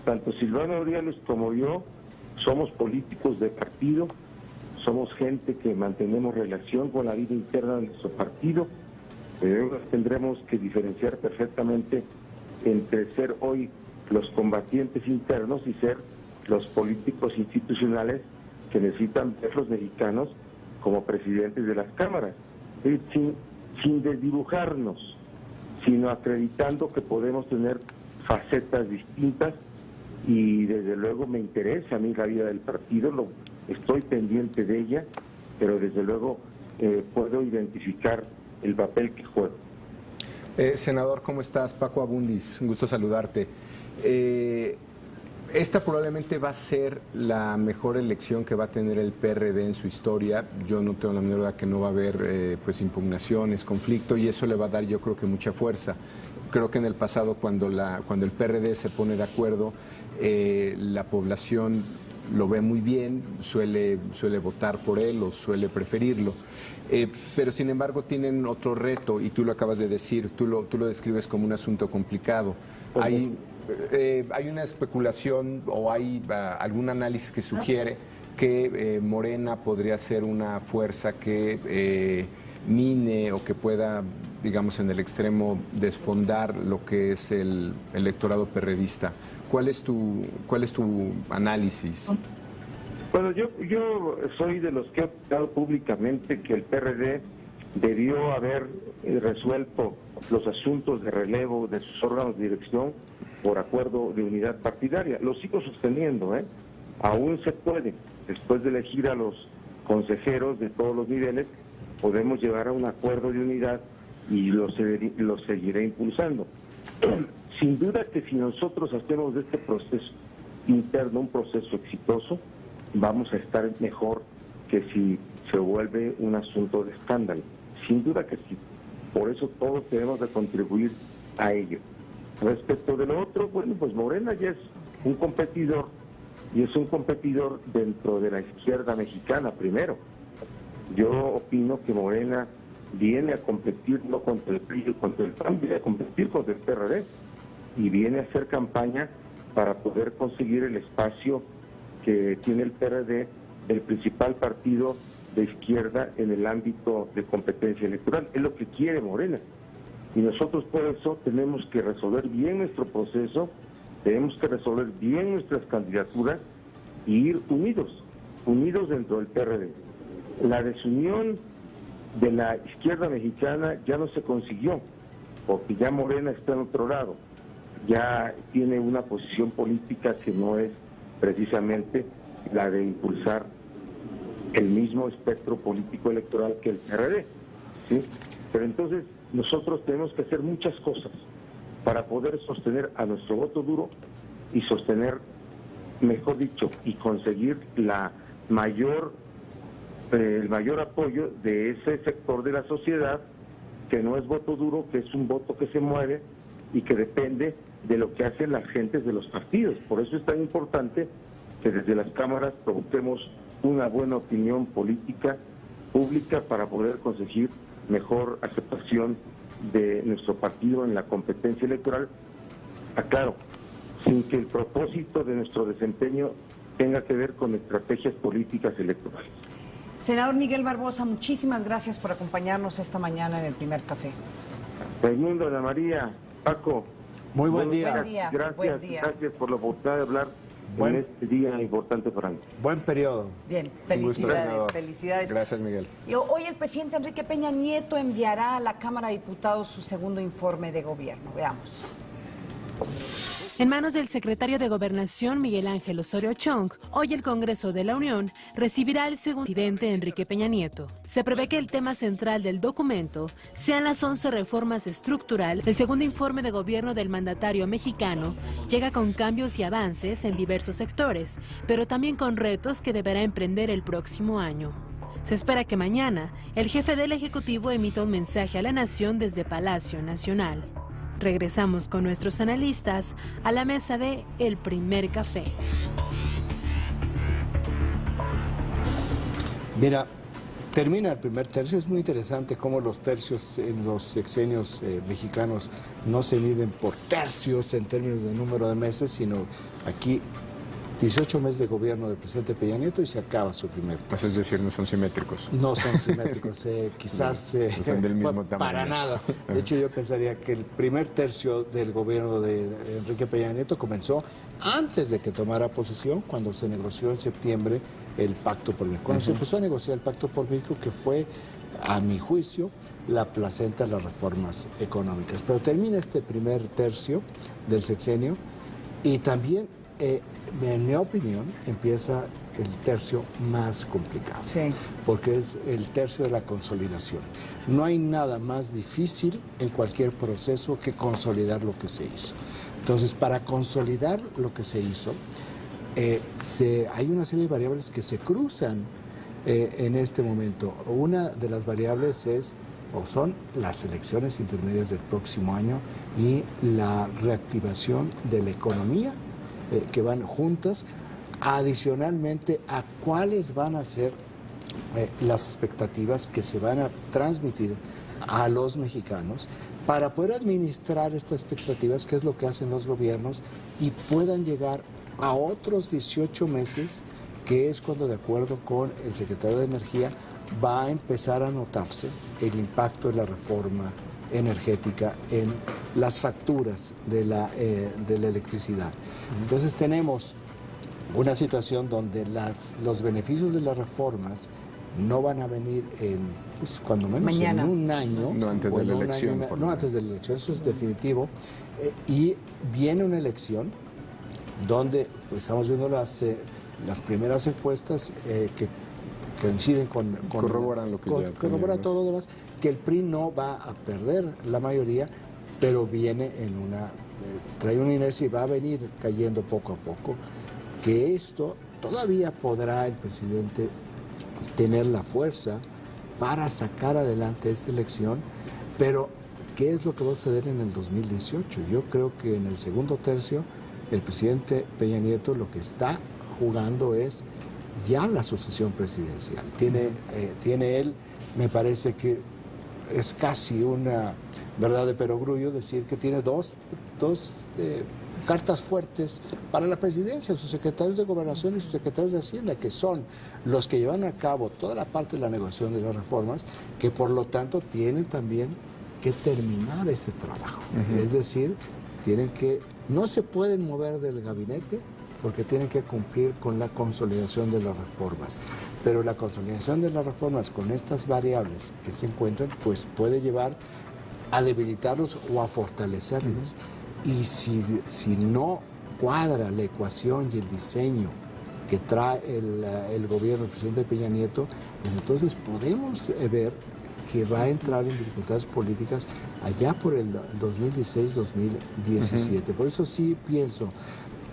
Speaker 5: Tanto Silvano Aureoles como yo somos políticos de partido, somos gente que mantenemos relación con la vida interna de nuestro partido, pero tendremos que diferenciar perfectamente entre ser hoy los combatientes internos y ser los políticos institucionales que necesitan ver los mexicanos como presidentes de las cámaras, sin desdibujarnos, sino acreditando que podemos tener facetas distintas. Y desde luego me interesa a mí la vida del partido, estoy pendiente de ella, pero desde luego puedo identificar el papel que juego.
Speaker 4: Senador, ¿cómo estás? Paco Abundis, un gusto saludarte. Esta probablemente va a ser la mejor elección que va a tener el PRD en su historia. Yo no tengo la menor duda que no va a haber impugnaciones, conflicto, y eso le va a dar, yo creo que mucha fuerza. Creo que en el pasado, cuando el PRD se pone de acuerdo, la población lo ve muy bien, suele votar por él o suele preferirlo. Pero sin embargo tienen otro reto, y tú lo acabas de decir, tú lo describes como un asunto complicado. Hay una especulación o hay algún análisis que sugiere que Morena podría ser una fuerza que mine o que pueda, digamos, en el extremo desfondar lo que es el electorado perredista. ¿Cuál es tu análisis?
Speaker 5: Bueno, yo soy de los que ha optado públicamente que el PRD debió haber resuelto los asuntos de relevo de sus órganos de dirección por acuerdo de unidad partidaria. Lo sigo sosteniendo, aún se puede. Después de elegir a los consejeros de todos los niveles, podemos llegar a un acuerdo de unidad y lo seguiré impulsando. Sin duda que si nosotros hacemos de este proceso interno un proceso exitoso, vamos a estar mejor que si se vuelve un asunto de escándalo. Sin duda que sí. Por eso todos tenemos que contribuir a ello. Respecto de lo otro, bueno, pues Morena ya es un competidor, y es un competidor dentro de la izquierda mexicana primero. Yo opino que Morena viene a competir no contra el PRI o contra el PAN, viene a competir contra el PRD, y viene a hacer campaña para poder conseguir el espacio que tiene el PRD, el principal partido de izquierda en el ámbito de competencia electoral. Es lo que quiere Morena. Y nosotros por eso tenemos que resolver bien nuestro proceso tenemos que resolver bien nuestras candidaturas y ir unidos dentro del PRD. La desunión de la izquierda mexicana ya no se consiguió, porque ya Morena está en otro lado, ya tiene una posición política que no es precisamente la de impulsar el mismo espectro político electoral que el PRD, ¿sí? Pero entonces nosotros tenemos que hacer muchas cosas para poder sostener a nuestro voto duro y sostener, mejor dicho, y conseguir el mayor apoyo de ese sector de la sociedad que no es voto duro, que es un voto que se mueve y que depende de lo que hacen las gentes de los partidos. Por eso es tan importante que desde las cámaras provoquemos una buena opinión política pública para poder conseguir mejor aceptación de nuestro partido en la competencia electoral, aclaro, sin que el propósito de nuestro desempeño tenga que ver con estrategias políticas electorales.
Speaker 2: Senador Miguel Barbosa, muchísimas gracias por acompañarnos esta mañana en el Primer Café.
Speaker 5: Raimundo, Ana María, Paco.
Speaker 3: Muy buen día.
Speaker 5: Gracias por la oportunidad de hablar en este día importante para mí.
Speaker 3: Buen periodo.
Speaker 2: Bien, felicidades.
Speaker 4: Gracias, Miguel.
Speaker 2: Hoy el presidente Enrique Peña Nieto enviará a la Cámara de Diputados su segundo informe de gobierno. Veamos.
Speaker 6: En manos del secretario de Gobernación, Miguel Ángel Osorio Chong, hoy el Congreso de la Unión recibirá al segundo presidente Enrique Peña Nieto. Se prevé que el tema central del documento sean las 11 reformas estructurales. El segundo informe de gobierno del mandatario mexicano llega con cambios y avances en diversos sectores, pero también con retos que deberá emprender el próximo año. Se espera que mañana el jefe del Ejecutivo emita un mensaje a la nación desde Palacio Nacional. Regresamos con nuestros analistas a la mesa de El Primer Café.
Speaker 3: Mira, termina el primer tercio. Es muy interesante cómo los tercios en los sexenios mexicanos no se miden por tercios en términos de número de meses, sino aquí 18 meses de gobierno del presidente Peña Nieto y se acaba su primer tercio.
Speaker 4: Es decir, no son simétricos.
Speaker 3: No son simétricos, quizás
Speaker 4: no son del mismo tamaño.
Speaker 3: Para nada. De hecho, yo pensaría que el primer tercio del gobierno de Enrique Peña Nieto comenzó antes de que tomara posesión, cuando se negoció en septiembre el Pacto por México. Cuando se empezó a negociar el Pacto por México, que fue, a mi juicio, la placenta de las reformas económicas. Pero termina este primer tercio del sexenio y también, en mi opinión, empieza el tercio más complicado, porque es el tercio de la consolidación. No hay nada más difícil en cualquier proceso que consolidar lo que se hizo. Entonces, para consolidar lo que se hizo, hay una serie de variables que se cruzan en este momento. Una de las variables son las elecciones intermedias del próximo año y la reactivación de la economía, que van juntas, adicionalmente a cuáles van a ser las expectativas que se van a transmitir a los mexicanos para poder administrar estas expectativas, que es lo que hacen los gobiernos, y puedan llegar a otros 18 meses, que es cuando, de acuerdo con el secretario de Energía, va a empezar a notarse el impacto de la reforma energética en las facturas de la electricidad. Entonces tenemos una situación donde los beneficios de las reformas no van a venir cuando menos mañana, en un año.
Speaker 4: No antes de la elección.
Speaker 3: No antes de la elección, eso es definitivo. Y viene una elección donde estamos viendo las primeras encuestas que coinciden con
Speaker 4: corroboran lo que
Speaker 3: corroboran todo lo demás, que el PRI no va a perder la mayoría, pero viene trae una inercia y va a venir cayendo poco a poco, que esto todavía podrá el presidente tener la fuerza para sacar adelante esta elección, pero ¿qué es lo que va a suceder en el 2018? Yo creo que en el segundo tercio el presidente Peña Nieto lo que está jugando es ya la sucesión presidencial. Tiene él, me parece que es casi una verdad de perogrullo decir que tiene dos cartas fuertes para la presidencia, sus secretarios de Gobernación y sus secretarios de Hacienda, que son los que llevan a cabo toda la parte de la negociación de las reformas, que por lo tanto tienen también que terminar este trabajo. Es decir, no se pueden mover del gabinete porque tienen que cumplir con la consolidación de las reformas. Pero la consolidación de las reformas con estas variables que se encuentran, pues puede llevar a debilitarlos o a fortalecerlos. Y si no cuadra la ecuación y el diseño que trae el gobierno del presidente Peña Nieto, pues entonces podemos ver que va a entrar en dificultades políticas allá por el 2016-2017. Por eso sí pienso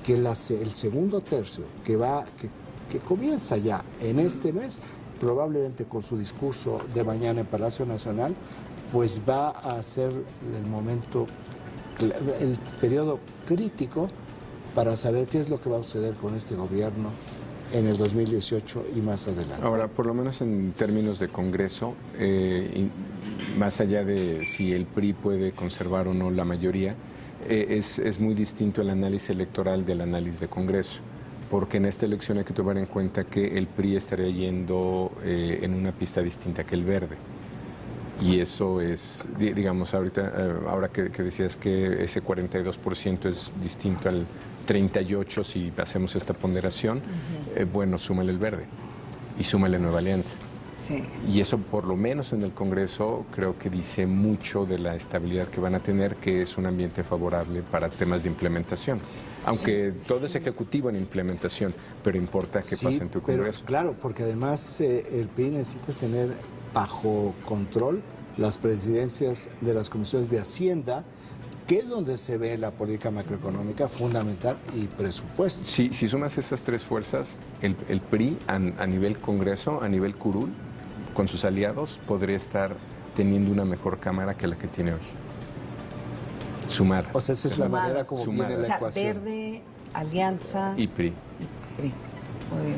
Speaker 3: que el segundo tercio que comienza ya en este mes, probablemente con su discurso de mañana en Palacio Nacional, pues va a ser el periodo crítico para saber qué es lo que va a suceder con este gobierno en el 2018 y más adelante.
Speaker 4: Ahora, por lo menos en términos de Congreso, más allá de si el PRI puede conservar o no la mayoría, es muy distinto el análisis electoral del análisis de Congreso, porque en esta elección hay que tomar en cuenta que el PRI estaría yendo en una pista distinta que el Verde. Y eso es, digamos, ahora que decías que ese 42% es distinto al 38% si hacemos esta ponderación, bueno, súmale el Verde y súmale Nueva Alianza.
Speaker 2: Sí.
Speaker 4: Y eso, por lo menos en el Congreso, creo que dice mucho de la estabilidad que van a tener, que es un ambiente favorable para temas de implementación. Aunque todo es ejecutivo en implementación, pero importa qué pasa en tu Congreso.
Speaker 3: Pero, claro, porque además el PRI necesita tener bajo control las presidencias de las comisiones de Hacienda, que es donde se ve la política macroeconómica fundamental y presupuesto.
Speaker 4: Si sumas esas tres fuerzas, el PRI a nivel Congreso, a nivel curul, con sus aliados, podría estar teniendo una mejor Cámara que la que tiene hoy. Sumadas.
Speaker 3: O sea, esa es la manera como viene la ecuación.
Speaker 2: Verde, Alianza
Speaker 4: y PRI.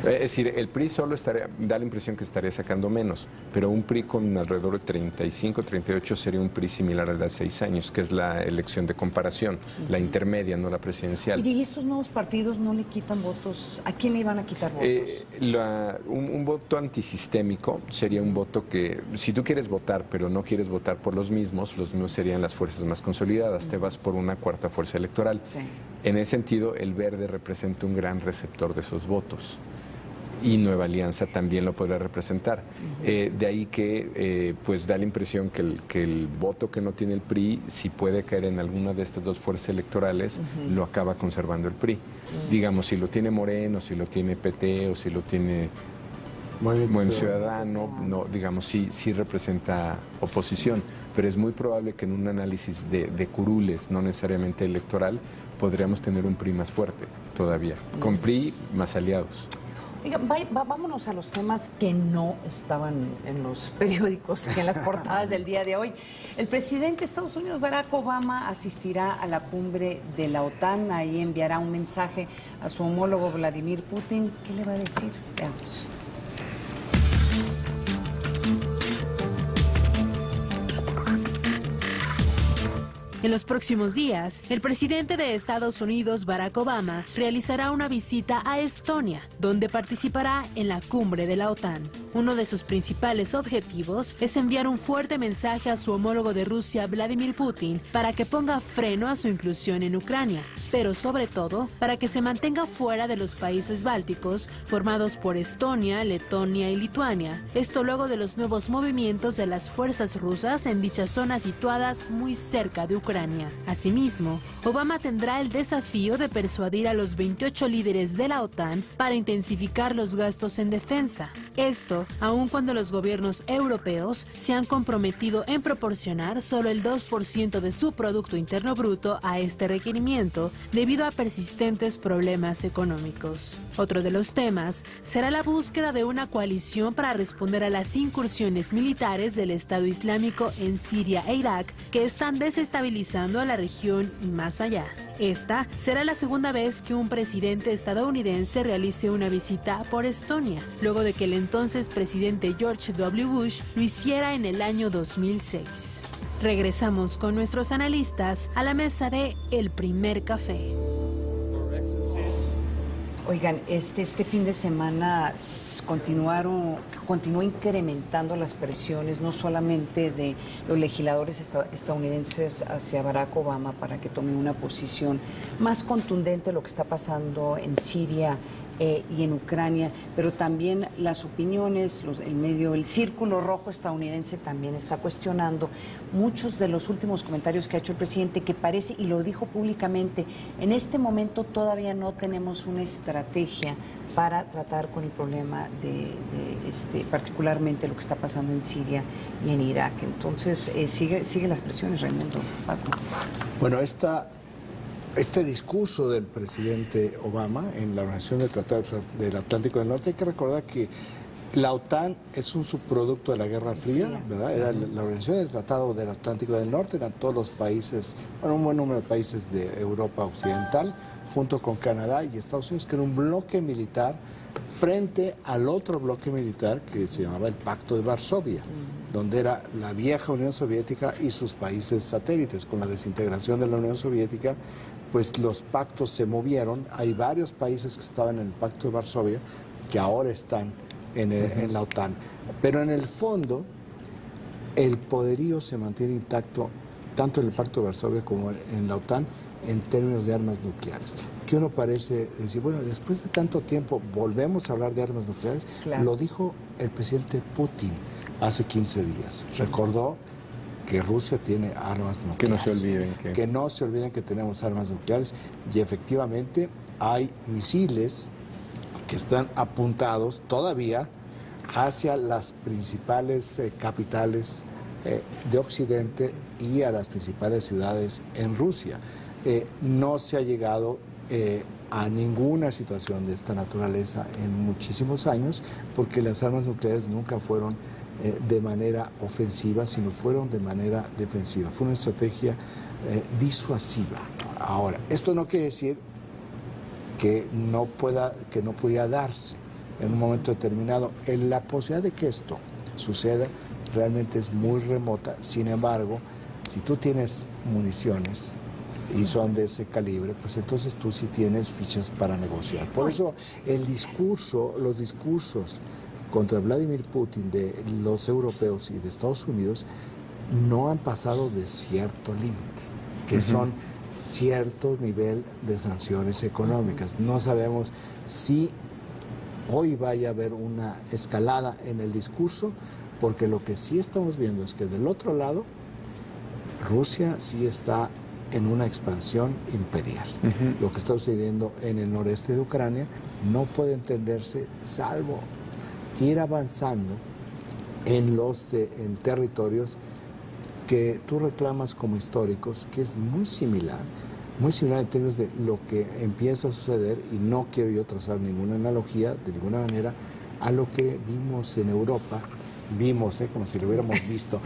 Speaker 4: Es decir, el PRI solo da la impresión que estaría sacando menos, pero un PRI con alrededor de 35, 38 sería un PRI similar al de hace 6 años, que es la elección de comparación, la intermedia, no la presidencial.
Speaker 2: ¿Y estos nuevos partidos no le quitan votos? ¿A quién le iban a quitar votos?
Speaker 4: Un voto antisistémico sería un voto que, si tú quieres votar, pero no quieres votar por los mismos serían las fuerzas más consolidadas, te vas por una cuarta fuerza electoral.
Speaker 2: Sí.
Speaker 4: En ese sentido, el Verde representa un gran receptor de esos votos. Y Nueva Alianza también lo podrá representar. De ahí que pues da la impresión que el voto que no tiene el PRI, si puede caer en alguna de estas dos fuerzas electorales, lo acaba conservando el PRI. Digamos, si lo tiene Moreno, si lo tiene PT o si lo tiene Buen Ciudadano, no, digamos, sí representa oposición, pero es muy probable que en un análisis de curules, no necesariamente electoral, podríamos tener un PRI más fuerte todavía, con PRI más aliados.
Speaker 2: Oiga, vámonos a los temas que no estaban en los periódicos, en las portadas del día de hoy. El presidente de Estados Unidos, Barack Obama, asistirá a la cumbre de la OTAN. Ahí enviará un mensaje a su homólogo Vladimir Putin. ¿Qué le va a decir? Veamos.
Speaker 6: En los próximos días, el presidente de Estados Unidos, Barack Obama, realizará una visita a Estonia, donde participará en la cumbre de la OTAN. Uno de sus principales objetivos es enviar un fuerte mensaje a su homólogo de Rusia, Vladimir Putin, para que ponga freno a su inclusión en Ucrania, pero sobre todo para que se mantenga fuera de los países bálticos, formados por Estonia, Letonia y Lituania. Esto luego de los nuevos movimientos de las fuerzas rusas en dichas zonas situadas muy cerca de Ucrania. Asimismo, Obama tendrá el desafío de persuadir a los 28 líderes de la OTAN para intensificar los gastos en defensa. Esto, aun cuando los gobiernos europeos se han comprometido en proporcionar solo el 2% de su Producto Interno Bruto a este requerimiento debido a persistentes problemas económicos. Otro de los temas será la búsqueda de una coalición para responder a las incursiones militares del Estado Islámico en Siria e Irak que están desestabilizando a la región y más allá. Esta será la segunda vez que un presidente estadounidense realice una visita por Estonia, luego de que el entonces presidente George W. Bush lo hiciera en el año 2006. Regresamos con nuestros analistas a la mesa de El Primer Café.
Speaker 2: Oigan, este fin de semana continuó incrementando las presiones, no solamente de los legisladores estadounidenses hacia Barack Obama para que tome una posición más contundente de lo que está pasando en Siria y en Ucrania, pero también las opiniones, el círculo rojo estadounidense también está cuestionando muchos de los últimos comentarios que ha hecho el presidente, que parece, y lo dijo públicamente, en este momento todavía no tenemos una estrategia para tratar con el problema de particularmente lo que está pasando en Siria y en Irak. Entonces, sigue las presiones, Raimundo.
Speaker 3: Bueno, este discurso del presidente Obama en la Organización del Tratado del Atlántico del Norte, hay que recordar que la OTAN es un subproducto de la Guerra Fría, ¿verdad? Era la Organización del Tratado del Atlántico del Norte, eran todos los países, bueno, un buen número de países de Europa Occidental, junto con Canadá y Estados Unidos, que era un bloque militar frente al otro bloque militar que se llamaba el Pacto de Varsovia, donde era la vieja Unión Soviética y sus países satélites. Con la desintegración de la Unión Soviética, pues los pactos se movieron. Hay varios países que estaban en el Pacto de Varsovia que ahora están en la OTAN. Pero en el fondo, el poderío se mantiene intacto tanto en el Pacto de Varsovia como en la OTAN en términos de armas nucleares. Que uno parece decir, bueno, después de tanto tiempo volvemos a hablar de armas nucleares. Claro. Lo dijo el presidente Putin hace 15 días. Recordó que Rusia tiene armas nucleares.
Speaker 4: Que no se olviden.
Speaker 3: Que no se olviden que tenemos armas nucleares. Y efectivamente hay misiles que están apuntados todavía hacia las principales capitales de Occidente y a las principales ciudades en Rusia. No se ha llegado a ninguna situación de esta naturaleza en muchísimos años, porque las armas nucleares nunca fueron de manera ofensiva, sino fueron de manera defensiva. Fue una estrategia disuasiva. Ahora, esto no quiere decir que no pudiera darse en un momento determinado. La posibilidad de que esto suceda realmente es muy remota. Sin embargo, si tú tienes municiones y son de ese calibre, pues entonces tú sí tienes fichas para negociar. Por eso los discursos contra Vladimir Putin de los europeos y de Estados Unidos no han pasado de cierto límite, que son ciertos niveles de sanciones económicas. No sabemos si hoy vaya a haber una escalada en el discurso, porque lo que sí estamos viendo es que del otro lado, Rusia sí está en una expansión imperial. Lo que está sucediendo en el noreste de Ucrania no puede entenderse salvo ir avanzando en territorios que tú reclamas como históricos, que es muy similar en términos de lo que empieza a suceder, y no quiero yo trazar ninguna analogía de ninguna manera a lo que vimos en Europa. Como si lo hubiéramos visto,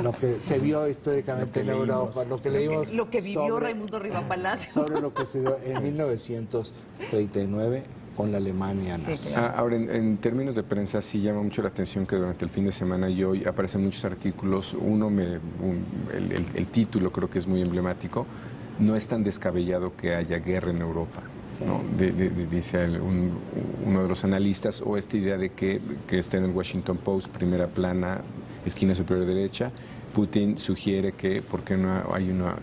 Speaker 3: lo que se vio históricamente en Europa, lo que leímos,
Speaker 2: lo que vivió Raimundo Rivapalacio
Speaker 3: sobre lo que se dio en 1939 con la Alemania nazi.
Speaker 4: Ahora, en términos de prensa, sí llama mucho la atención que durante el fin de semana y hoy aparecen muchos artículos. El título creo que es muy emblemático. No es tan descabellado que haya guerra en Europa. Sí. ¿No? Dice uno de los analistas, o esta idea de que está en el Washington Post, primera plana, esquina superior derecha. Putin sugiere que por qué no hay una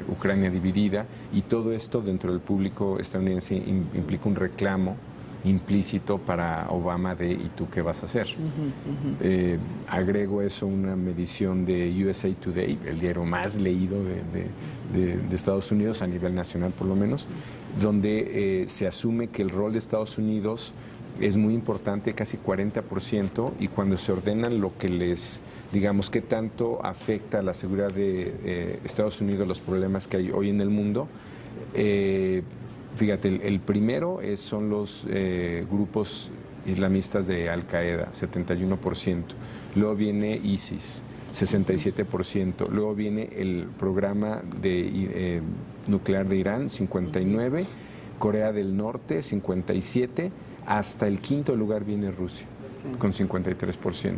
Speaker 4: Ucrania dividida, y todo esto dentro del público estadounidense implica un reclamo implícito para Obama de ¿y tú qué vas a hacer? Agrego eso una medición de USA Today, el diario más leído de Estados Unidos a nivel nacional por lo menos, donde se asume que el rol de Estados Unidos es muy importante, casi 40%, y cuando se ordenan lo que digamos, qué tanto afecta a la seguridad de Estados Unidos los problemas que hay hoy en el mundo, fíjate, el primero son los grupos islamistas de Al-Qaeda, 71%. Luego viene ISIS, 67%. Luego viene el programa nuclear de Irán, 59%. Corea del Norte, 57%. Hasta el quinto lugar viene Rusia, con 53%.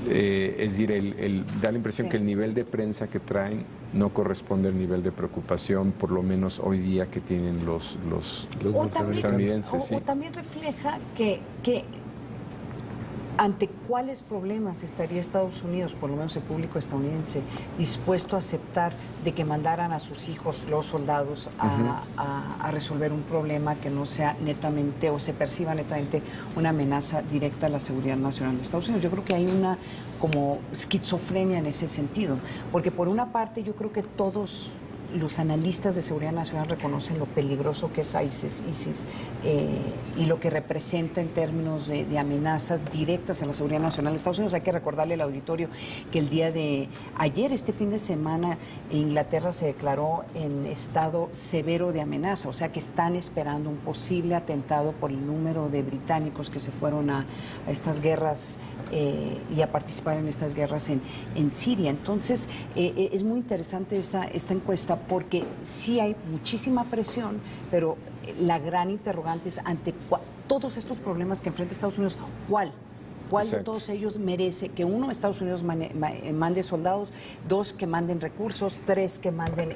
Speaker 4: Es decir, da la impresión que el nivel de prensa que traen no corresponde al nivel de preocupación, por lo menos hoy día, que tienen los estadounidenses.
Speaker 2: O también refleja que ante cuáles problemas estaría Estados Unidos, por lo menos el público estadounidense, dispuesto a aceptar de que mandaran a sus hijos, los soldados, a resolver un problema que no sea netamente o se perciba netamente una amenaza directa a la seguridad nacional de Estados Unidos. Yo creo que hay una como esquizofrenia en ese sentido, porque por una parte yo creo que todos los analistas de seguridad nacional reconocen lo peligroso que es ISIS y lo que representa en términos de amenazas directas a la seguridad nacional de Estados Unidos. Hay que recordarle al auditorio que el día de ayer, este fin de semana, Inglaterra se declaró en estado severo de amenaza, o sea que están esperando un posible atentado por el número de británicos que se fueron a estas guerras y a participar en estas guerras en Siria. Entonces, es muy interesante esta encuesta, porque sí hay muchísima presión, pero la gran interrogante es ante todos estos problemas que enfrenta Estados Unidos, ¿cuál de todos ellos merece que uno, Estados Unidos mande soldados, dos, que manden recursos, tres, que manden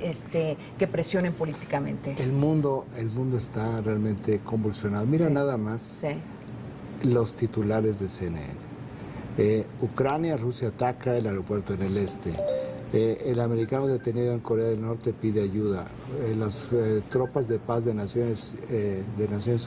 Speaker 2: que presionen políticamente?
Speaker 3: El mundo está realmente convulsionado. Mira nada más los titulares de CNN. Ucrania, Rusia ataca el aeropuerto en el este. El americano detenido en Corea del Norte pide ayuda. Las tropas de paz de Naciones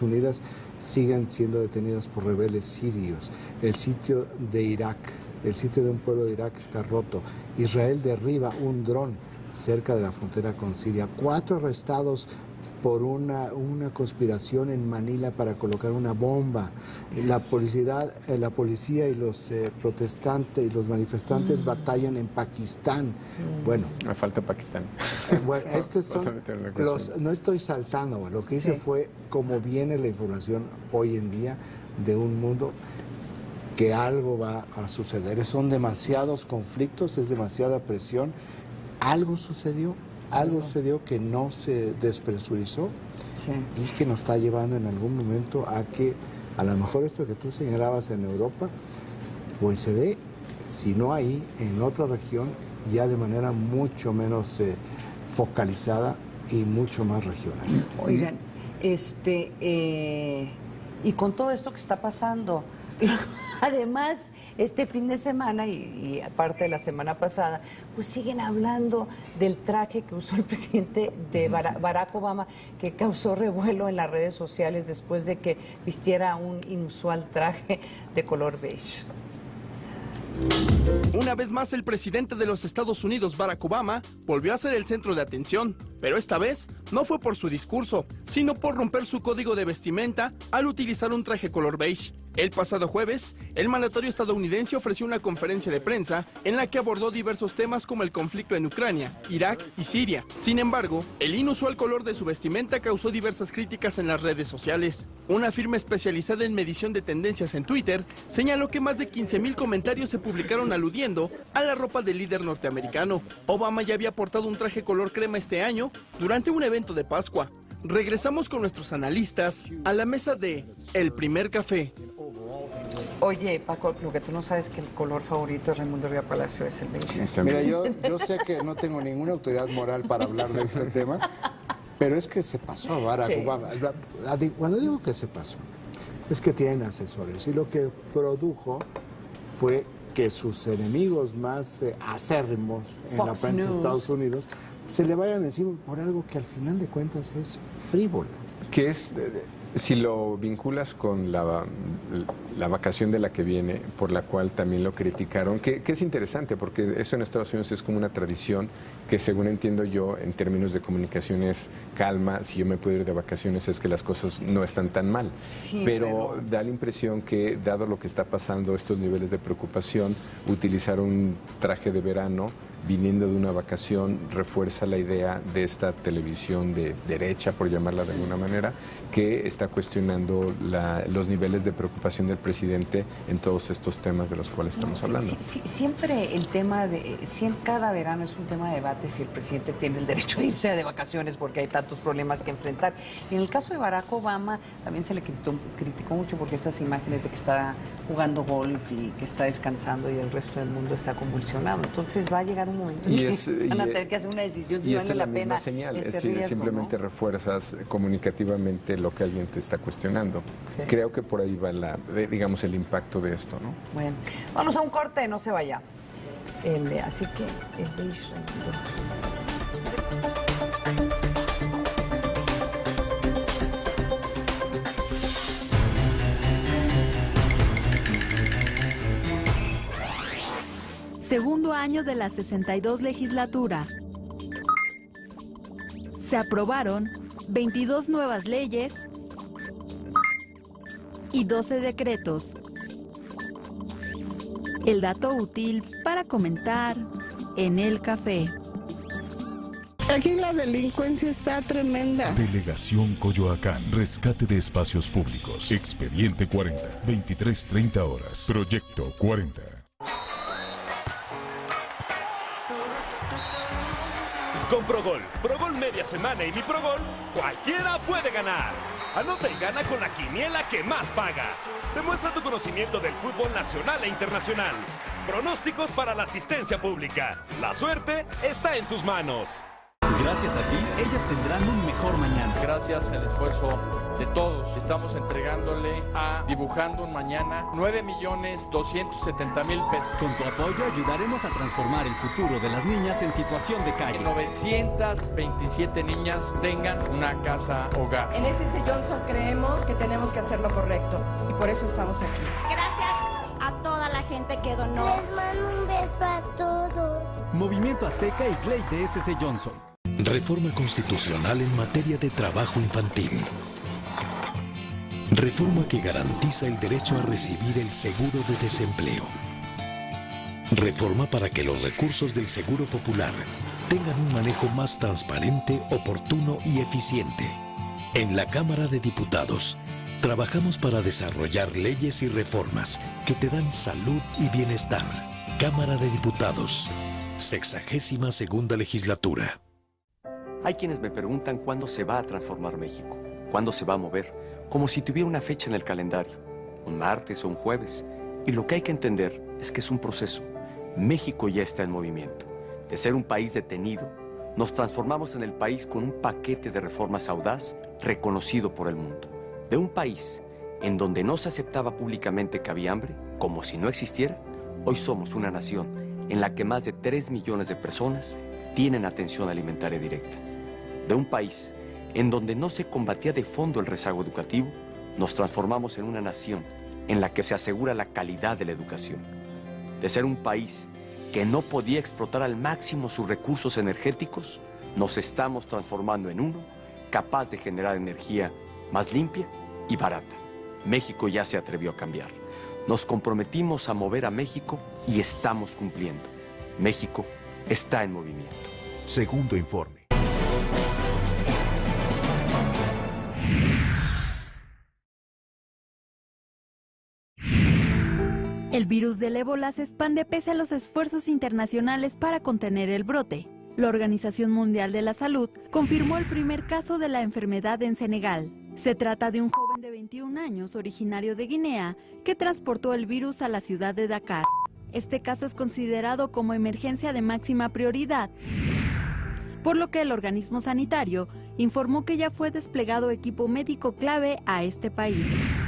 Speaker 3: Unidas siguen siendo detenidas por rebeldes sirios. El sitio de Irak, el sitio de un pueblo de Irak está roto. Israel derriba un dron cerca de la frontera con Siria. 4 arrestados por una conspiración en Manila para colocar una bomba. La policía y los protestantes y los manifestantes batallan en Pakistán. Bueno,
Speaker 4: me falta Pakistán.
Speaker 3: Estos son no estoy saltando, lo que hice fue cómo viene la información hoy en día de un mundo que algo va a suceder. Son demasiados conflictos, es demasiada presión. Algo sucedió que no se despresurizó y que nos está llevando en algún momento a que a lo mejor esto que tú señalabas en Europa, pues se dé, si no ahí, en otra región, ya de manera mucho menos focalizada y mucho más regional.
Speaker 2: Oigan, y con todo esto que está pasando, además, este fin de semana y aparte de la semana pasada, pues siguen hablando del traje que usó el presidente de Barack Obama, que causó revuelo en las redes sociales después de que vistiera un inusual traje de color beige.
Speaker 7: Una vez más, el presidente de los Estados Unidos, Barack Obama, volvió a ser el centro de atención, pero esta vez no fue por su discurso, sino por romper su código de vestimenta al utilizar un traje color beige. El pasado jueves, el mandatario estadounidense ofreció una conferencia de prensa en la que abordó diversos temas como el conflicto en Ucrania, Irak y Siria. Sin embargo, el inusual color de su vestimenta causó diversas críticas en las redes sociales. Una firma especializada en medición de tendencias en Twitter señaló que más de 15,000 comentarios se publicaron aludiendo a la ropa del líder norteamericano. Obama ya había portado un traje color crema este año durante un evento de Pascua. Regresamos con nuestros analistas a la mesa de El Primer Café.
Speaker 2: Oye, Paco, lo que tú no sabes es que el color favorito de Raimundo Riva Palacio es el beige.
Speaker 3: Mira, yo sé que no tengo ninguna autoridad moral para hablar de este tema, pero es que se pasó a Barack Obama. Cuando digo que se pasó, es que tienen asesores y lo que produjo fue que sus enemigos más acérrimos en la prensa de Estados Unidos se le vayan encima por algo que al final de cuentas es frívolo.
Speaker 4: Que es, si lo vinculas con la vacación de la que viene, por la cual también lo criticaron, que es interesante, porque eso en Estados Unidos es como una tradición que, según entiendo yo, en términos de comunicación es calma. Si yo me puedo ir de vacaciones es que las cosas no están tan mal. Sí, pero da la impresión que, dado lo que está pasando, estos niveles de preocupación, utilizar un traje de verano viniendo de una vacación refuerza la idea de esta televisión de derecha, por llamarla de alguna manera, que está cuestionando los niveles de preocupación del presidente en todos estos temas de los cuales estamos hablando.
Speaker 2: Siempre el tema cada verano es un tema de debate si el presidente tiene el derecho a irse de vacaciones porque hay tantos problemas que enfrentar. Y en el caso de Barack Obama también se le criticó mucho porque estas imágenes de que está jugando golf y que está descansando y el resto del mundo está convulsionado. Entonces va a llegar un momento en que van a tener que hacer una decisión si vale la pena
Speaker 4: señal,
Speaker 2: este riesgo,
Speaker 4: simplemente
Speaker 2: ¿no?
Speaker 4: Refuerzas comunicativamente lo que alguien te está cuestionando.
Speaker 2: Sí.
Speaker 4: Creo que por ahí va digamos el impacto de esto, ¿no?
Speaker 2: Bueno, vamos a un corte, no se vaya. Así que el beige.
Speaker 9: Segundo año de la 62 legislatura. Se aprobaron 22 nuevas leyes y 12 decretos. El dato útil para comentar en el café.
Speaker 8: Aquí la delincuencia está tremenda.
Speaker 10: Delegación Coyoacán, rescate de espacios públicos. Expediente 40, 23:30 horas. Proyecto 40.
Speaker 11: Con Progol, Progol media semana y mi Progol, cualquiera puede ganar. Anota y gana con la quiniela que más paga. Demuestra tu conocimiento del fútbol nacional e internacional. Pronósticos para la asistencia pública. La suerte está en tus manos.
Speaker 12: Gracias a ti, ellas tendrán un mejor mañana.
Speaker 24: Gracias al esfuerzo de todos, estamos entregándole a Dibujando un Mañana 9.270.000 pesos.
Speaker 12: Con tu apoyo ayudaremos a transformar el futuro de las niñas en situación de calle.
Speaker 24: Que 927 niñas tengan una casa hogar.
Speaker 25: En SC Johnson creemos que tenemos que hacer lo correcto y por eso estamos aquí.
Speaker 26: Gracias a toda la gente que donó.
Speaker 21: Les mando un beso a todos.
Speaker 12: Movimiento Azteca y Clay de SC Johnson.
Speaker 27: Reforma constitucional en materia de trabajo infantil. Reforma que garantiza el derecho a recibir el seguro de desempleo. Reforma para que los recursos del Seguro Popular tengan un manejo más transparente, oportuno y eficiente. En la Cámara de Diputados, trabajamos para desarrollar leyes y reformas que te dan salud y bienestar. Cámara de Diputados, 62ª legislatura.
Speaker 20: Hay quienes me preguntan cuándo se va a transformar México, cuándo se va a mover, como si tuviera una fecha en el calendario, un martes o un jueves. Y lo que hay que entender es que es un proceso. México ya está en movimiento. De ser un país detenido, nos transformamos en el país con un paquete de reformas audaz reconocido por el mundo. De un país en donde no se aceptaba públicamente que había hambre, como si no existiera, hoy somos una nación en la que más de 3 millones de personas tienen atención alimentaria directa. De un país en donde no se combatía de fondo el rezago educativo, nos transformamos en una nación en la que se asegura la calidad de la educación. De ser un país que no podía explotar al máximo sus recursos energéticos, nos estamos transformando en uno capaz de generar energía más limpia y barata. México ya se atrevió a cambiar. Nos comprometimos a mover a México y estamos cumpliendo. México está en movimiento.
Speaker 18: Segundo informe.
Speaker 9: El virus del ébola se expande pese a los esfuerzos internacionales para contener el brote. La Organización Mundial de la Salud confirmó el primer caso de la enfermedad en Senegal. Se trata de un joven de 21 años originario de Guinea que transportó el virus a la ciudad de Dakar. Este caso es considerado como emergencia de máxima prioridad, por lo que el organismo sanitario informó que ya fue desplegado equipo médico clave a este país.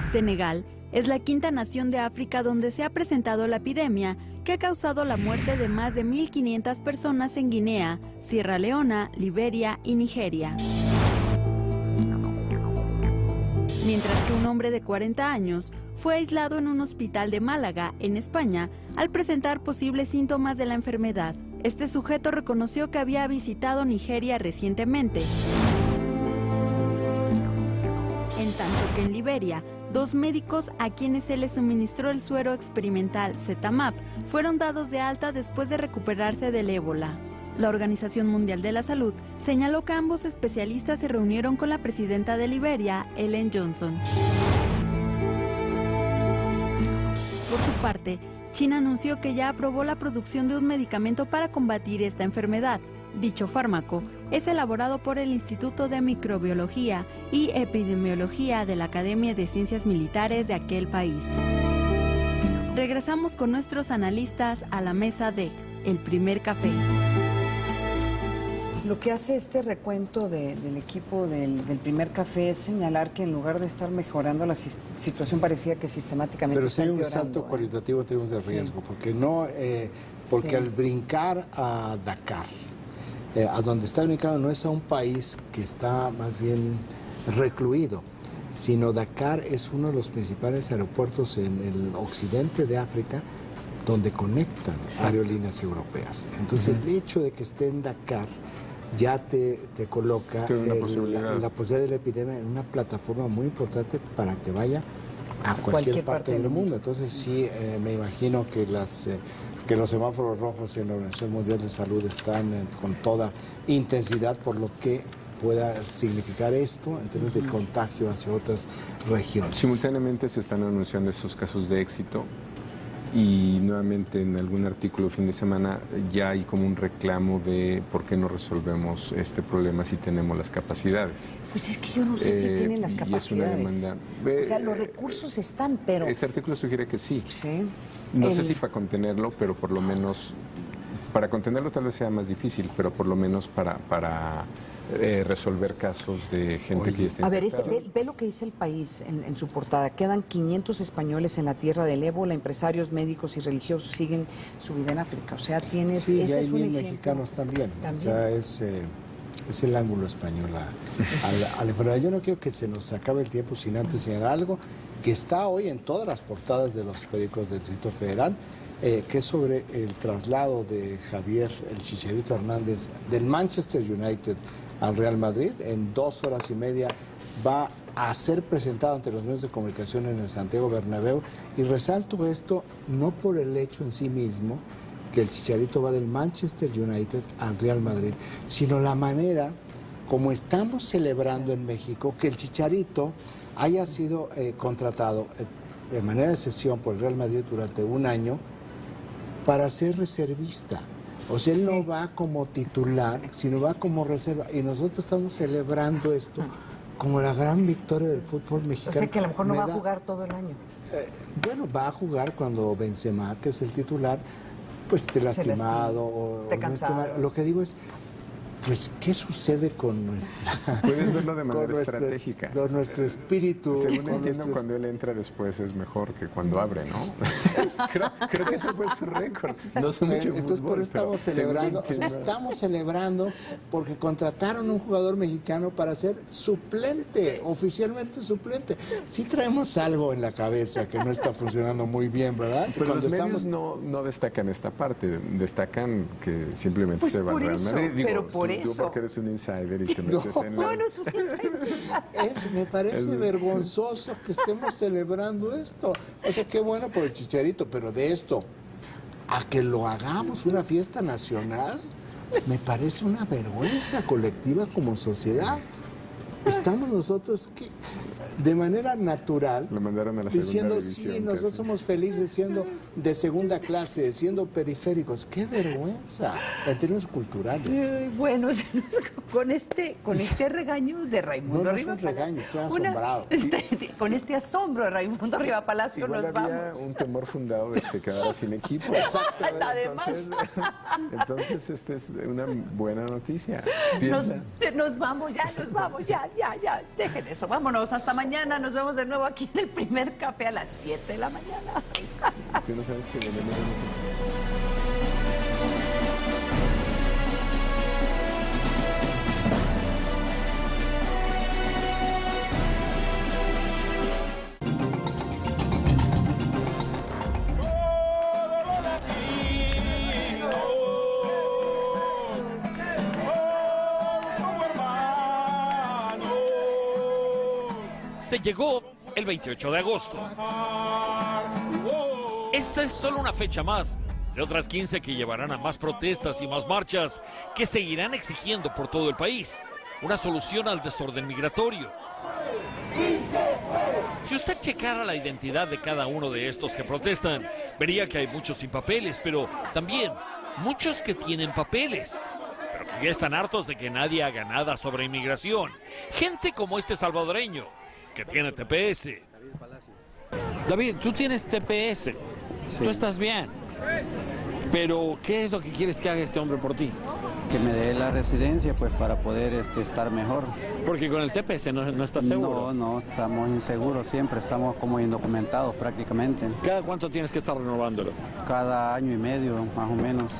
Speaker 9: Senegal es la quinta nación de África donde se ha presentado la epidemia que ha causado la muerte de más de 1.500 personas en Guinea, Sierra Leona, Liberia y Nigeria. Mientras que un hombre de 40 años fue aislado en un hospital de Málaga, en España, al presentar posibles síntomas de la enfermedad. Este sujeto reconoció que había visitado Nigeria recientemente. En tanto que en Liberia, 2 médicos a quienes se les suministró el suero experimental Zetamap fueron dados de alta después de recuperarse del ébola. La Organización Mundial de la Salud señaló que ambos especialistas se reunieron con la presidenta de Liberia, Ellen Johnson. Por su parte, China anunció que ya aprobó la producción de un medicamento para combatir esta enfermedad. Dicho fármaco es elaborado por el Instituto de Microbiología y Epidemiología de la Academia de Ciencias Militares de aquel país. Regresamos con nuestros analistas a la mesa de El Primer Café.
Speaker 2: Lo que hace este recuento del equipo del Primer Café es señalar que en lugar de estar mejorando la situación parecía que sistemáticamente
Speaker 3: pero
Speaker 2: está
Speaker 3: sí hay un
Speaker 2: empeorando,
Speaker 3: salto cualitativo en términos de riesgo, porque
Speaker 2: Sí.
Speaker 3: al brincar a Dakar, a donde está ubicado, no es a un país que está más bien recluido, sino Dakar es uno de los principales aeropuertos en el occidente de África donde conectan aerolíneas europeas. Entonces el hecho de que esté en Dakar ya te coloca la posibilidad de la epidemia en una plataforma muy importante para que vaya a cualquier parte del mundo. Entonces sí, me imagino que que los semáforos rojos en la Organización Mundial de Salud están con toda intensidad por lo que pueda significar esto en términos de contagio hacia otras regiones.
Speaker 4: Simultáneamente se están anunciando estos casos de éxito y nuevamente en algún artículo fin de semana ya hay como un reclamo de por qué no resolvemos este problema si tenemos las capacidades.
Speaker 2: Pues es que yo no sé si tienen las capacidades.
Speaker 4: Y es una demanda.
Speaker 2: O sea, los recursos están, pero...
Speaker 4: Este artículo sugiere que sí.
Speaker 2: Sí.
Speaker 4: No sé si para contenerlo, pero por lo menos, para contenerlo tal vez sea más difícil, pero por lo menos para resolver casos de gente que ya está
Speaker 2: A ver,
Speaker 4: infectada.
Speaker 2: ve lo que dice El País en su portada. Quedan 500 españoles en la tierra del ébola, empresarios, médicos y religiosos siguen su vida en África. O sea, tienes...
Speaker 3: Sí,
Speaker 2: ese
Speaker 3: y hay
Speaker 2: es un
Speaker 3: 1000
Speaker 2: ejemplo.
Speaker 3: mexicanos también. O sea, es el ángulo español a la enfermedad. Yo no quiero que se nos acabe el tiempo sin antes señalar algo que está hoy en todas las portadas de los periódicos del Distrito Federal, que es sobre el traslado de Javier el Chicharito Hernández del Manchester United al Real Madrid. En 2 horas y media va a ser presentado ante los medios de comunicación en el Santiago Bernabéu, y resalto esto no por el hecho en sí mismo que el Chicharito va del Manchester United al Real Madrid, sino la manera como estamos celebrando en México que el Chicharito haya sido contratado de manera de cesión por el Real Madrid durante un año para ser reservista. O sea, él no va como titular, sino va como reserva. Y nosotros estamos celebrando esto como la gran victoria del fútbol mexicano.
Speaker 2: O sea, que a lo mejor no va a jugar todo el año.
Speaker 3: Bueno, va a jugar cuando Benzema, que es el titular, pues esté lastimado o
Speaker 2: esté cansado.
Speaker 3: Lo que digo es, pues, ¿qué sucede con nuestra...
Speaker 4: Puedes verlo de manera estratégica.
Speaker 3: Con nuestro espíritu.
Speaker 4: Según entiendo, cuando él entra después es mejor que cuando abre, ¿no? creo que ese fue su récord. No sé mucho
Speaker 3: Entonces,
Speaker 4: fútbol,
Speaker 3: por eso estamos celebrando. O sea,
Speaker 4: entiendo.
Speaker 3: estamos celebrando porque contrataron a un jugador mexicano para ser suplente, oficialmente suplente. Sí traemos algo en la cabeza que no está funcionando muy bien, ¿verdad?
Speaker 4: Pero
Speaker 3: Cuando
Speaker 4: los medios
Speaker 3: estamos...
Speaker 4: no destacan esta parte, destacan que simplemente
Speaker 2: Pues
Speaker 4: se va al
Speaker 2: por
Speaker 4: Real
Speaker 2: eso,
Speaker 4: Madrid. Digo,
Speaker 2: pero por
Speaker 4: tú
Speaker 2: eso.
Speaker 4: porque eres un insider y te metes en la...
Speaker 2: No es un
Speaker 3: Me parece vergonzoso que estemos celebrando esto. O sea, qué bueno por el Chicharito, pero de esto a que lo hagamos una fiesta nacional, me parece una vergüenza colectiva como sociedad. Estamos nosotros de manera natural
Speaker 4: Lo mandaron a la
Speaker 3: diciendo,
Speaker 4: segunda división,
Speaker 3: sí, nosotros
Speaker 4: casi.
Speaker 3: somos felices siendo de segunda clase, siendo periféricos. ¡Qué vergüenza! En términos culturales.
Speaker 2: Bueno, con este regaño de Raimundo
Speaker 3: No es
Speaker 2: Riva
Speaker 3: un regaño,
Speaker 2: Palacio,
Speaker 3: estoy asombrado.
Speaker 2: con este asombro de Raimundo Riva Palacio
Speaker 4: Igual
Speaker 2: nos
Speaker 4: había
Speaker 2: vamos.
Speaker 4: un temor fundado de que se quedara sin equipo.
Speaker 3: Exactamente.
Speaker 2: Además.
Speaker 4: Entonces, esta es una buena noticia.
Speaker 2: Nos vamos, ya. Dejen eso, vámonos. Hasta mañana. Nos vemos de nuevo aquí en El Primer Café a las 7 de la mañana.
Speaker 4: Tú no sabes que venimos
Speaker 13: Se llegó el 28 de agosto. Esta es solo una fecha más de otras 15 que llevarán a más protestas y más marchas que seguirán exigiendo por todo el país una solución al desorden migratorio. Si usted checara la identidad de cada uno de estos que protestan, vería que hay muchos sin papeles, pero también muchos que tienen papeles, pero que ya están hartos de que nadie haga nada sobre inmigración. Gente como este salvadoreño, que tiene TPS.
Speaker 14: David, tú tienes TPS, tú estás bien, pero ¿qué es lo que quieres que haga este hombre por ti?
Speaker 15: Que me dé la residencia, pues, para poder estar mejor.
Speaker 14: Porque con el TPS no estás seguro.
Speaker 15: No, estamos inseguros siempre, estamos como indocumentados prácticamente.
Speaker 14: ¿Cada cuánto tienes que estar renovándolo?
Speaker 15: Cada año y medio, más o menos.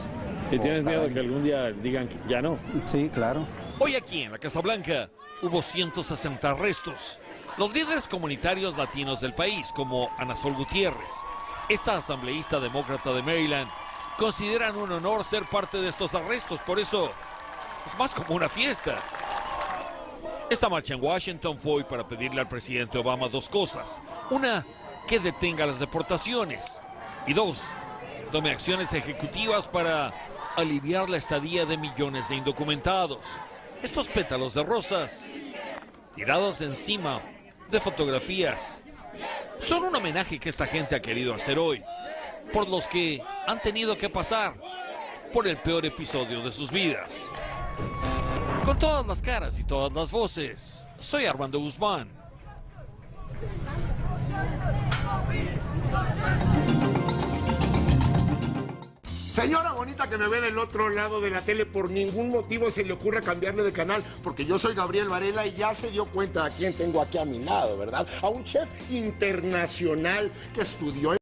Speaker 14: ¿Y tienes miedo de que algún día digan que ya no?
Speaker 15: Sí, claro.
Speaker 13: Hoy aquí en la Casa Blanca hubo 160 arrestos. Los líderes comunitarios latinos del país, como Ana Sol Gutiérrez, esta asambleísta demócrata de Maryland, consideran un honor ser parte de estos arrestos, por eso es más como una fiesta. Esta marcha en Washington fue hoy para pedirle al presidente Obama dos cosas. Una, que detenga las deportaciones. Y dos, tome acciones ejecutivas para aliviar la estadía de millones de indocumentados. Estos pétalos de rosas, tirados encima de fotografías, son un homenaje que esta gente ha querido hacer hoy, por los que han tenido que pasar por el peor episodio de sus vidas. Con todas las caras y todas las voces, soy Armando Guzmán.
Speaker 16: Señora bonita que me ve del otro lado de la tele, por ningún motivo se le ocurra cambiarle de canal, porque yo soy Gabriel Varela y ya se dio cuenta a quién tengo aquí a mi lado, ¿verdad? A un chef internacional que estudió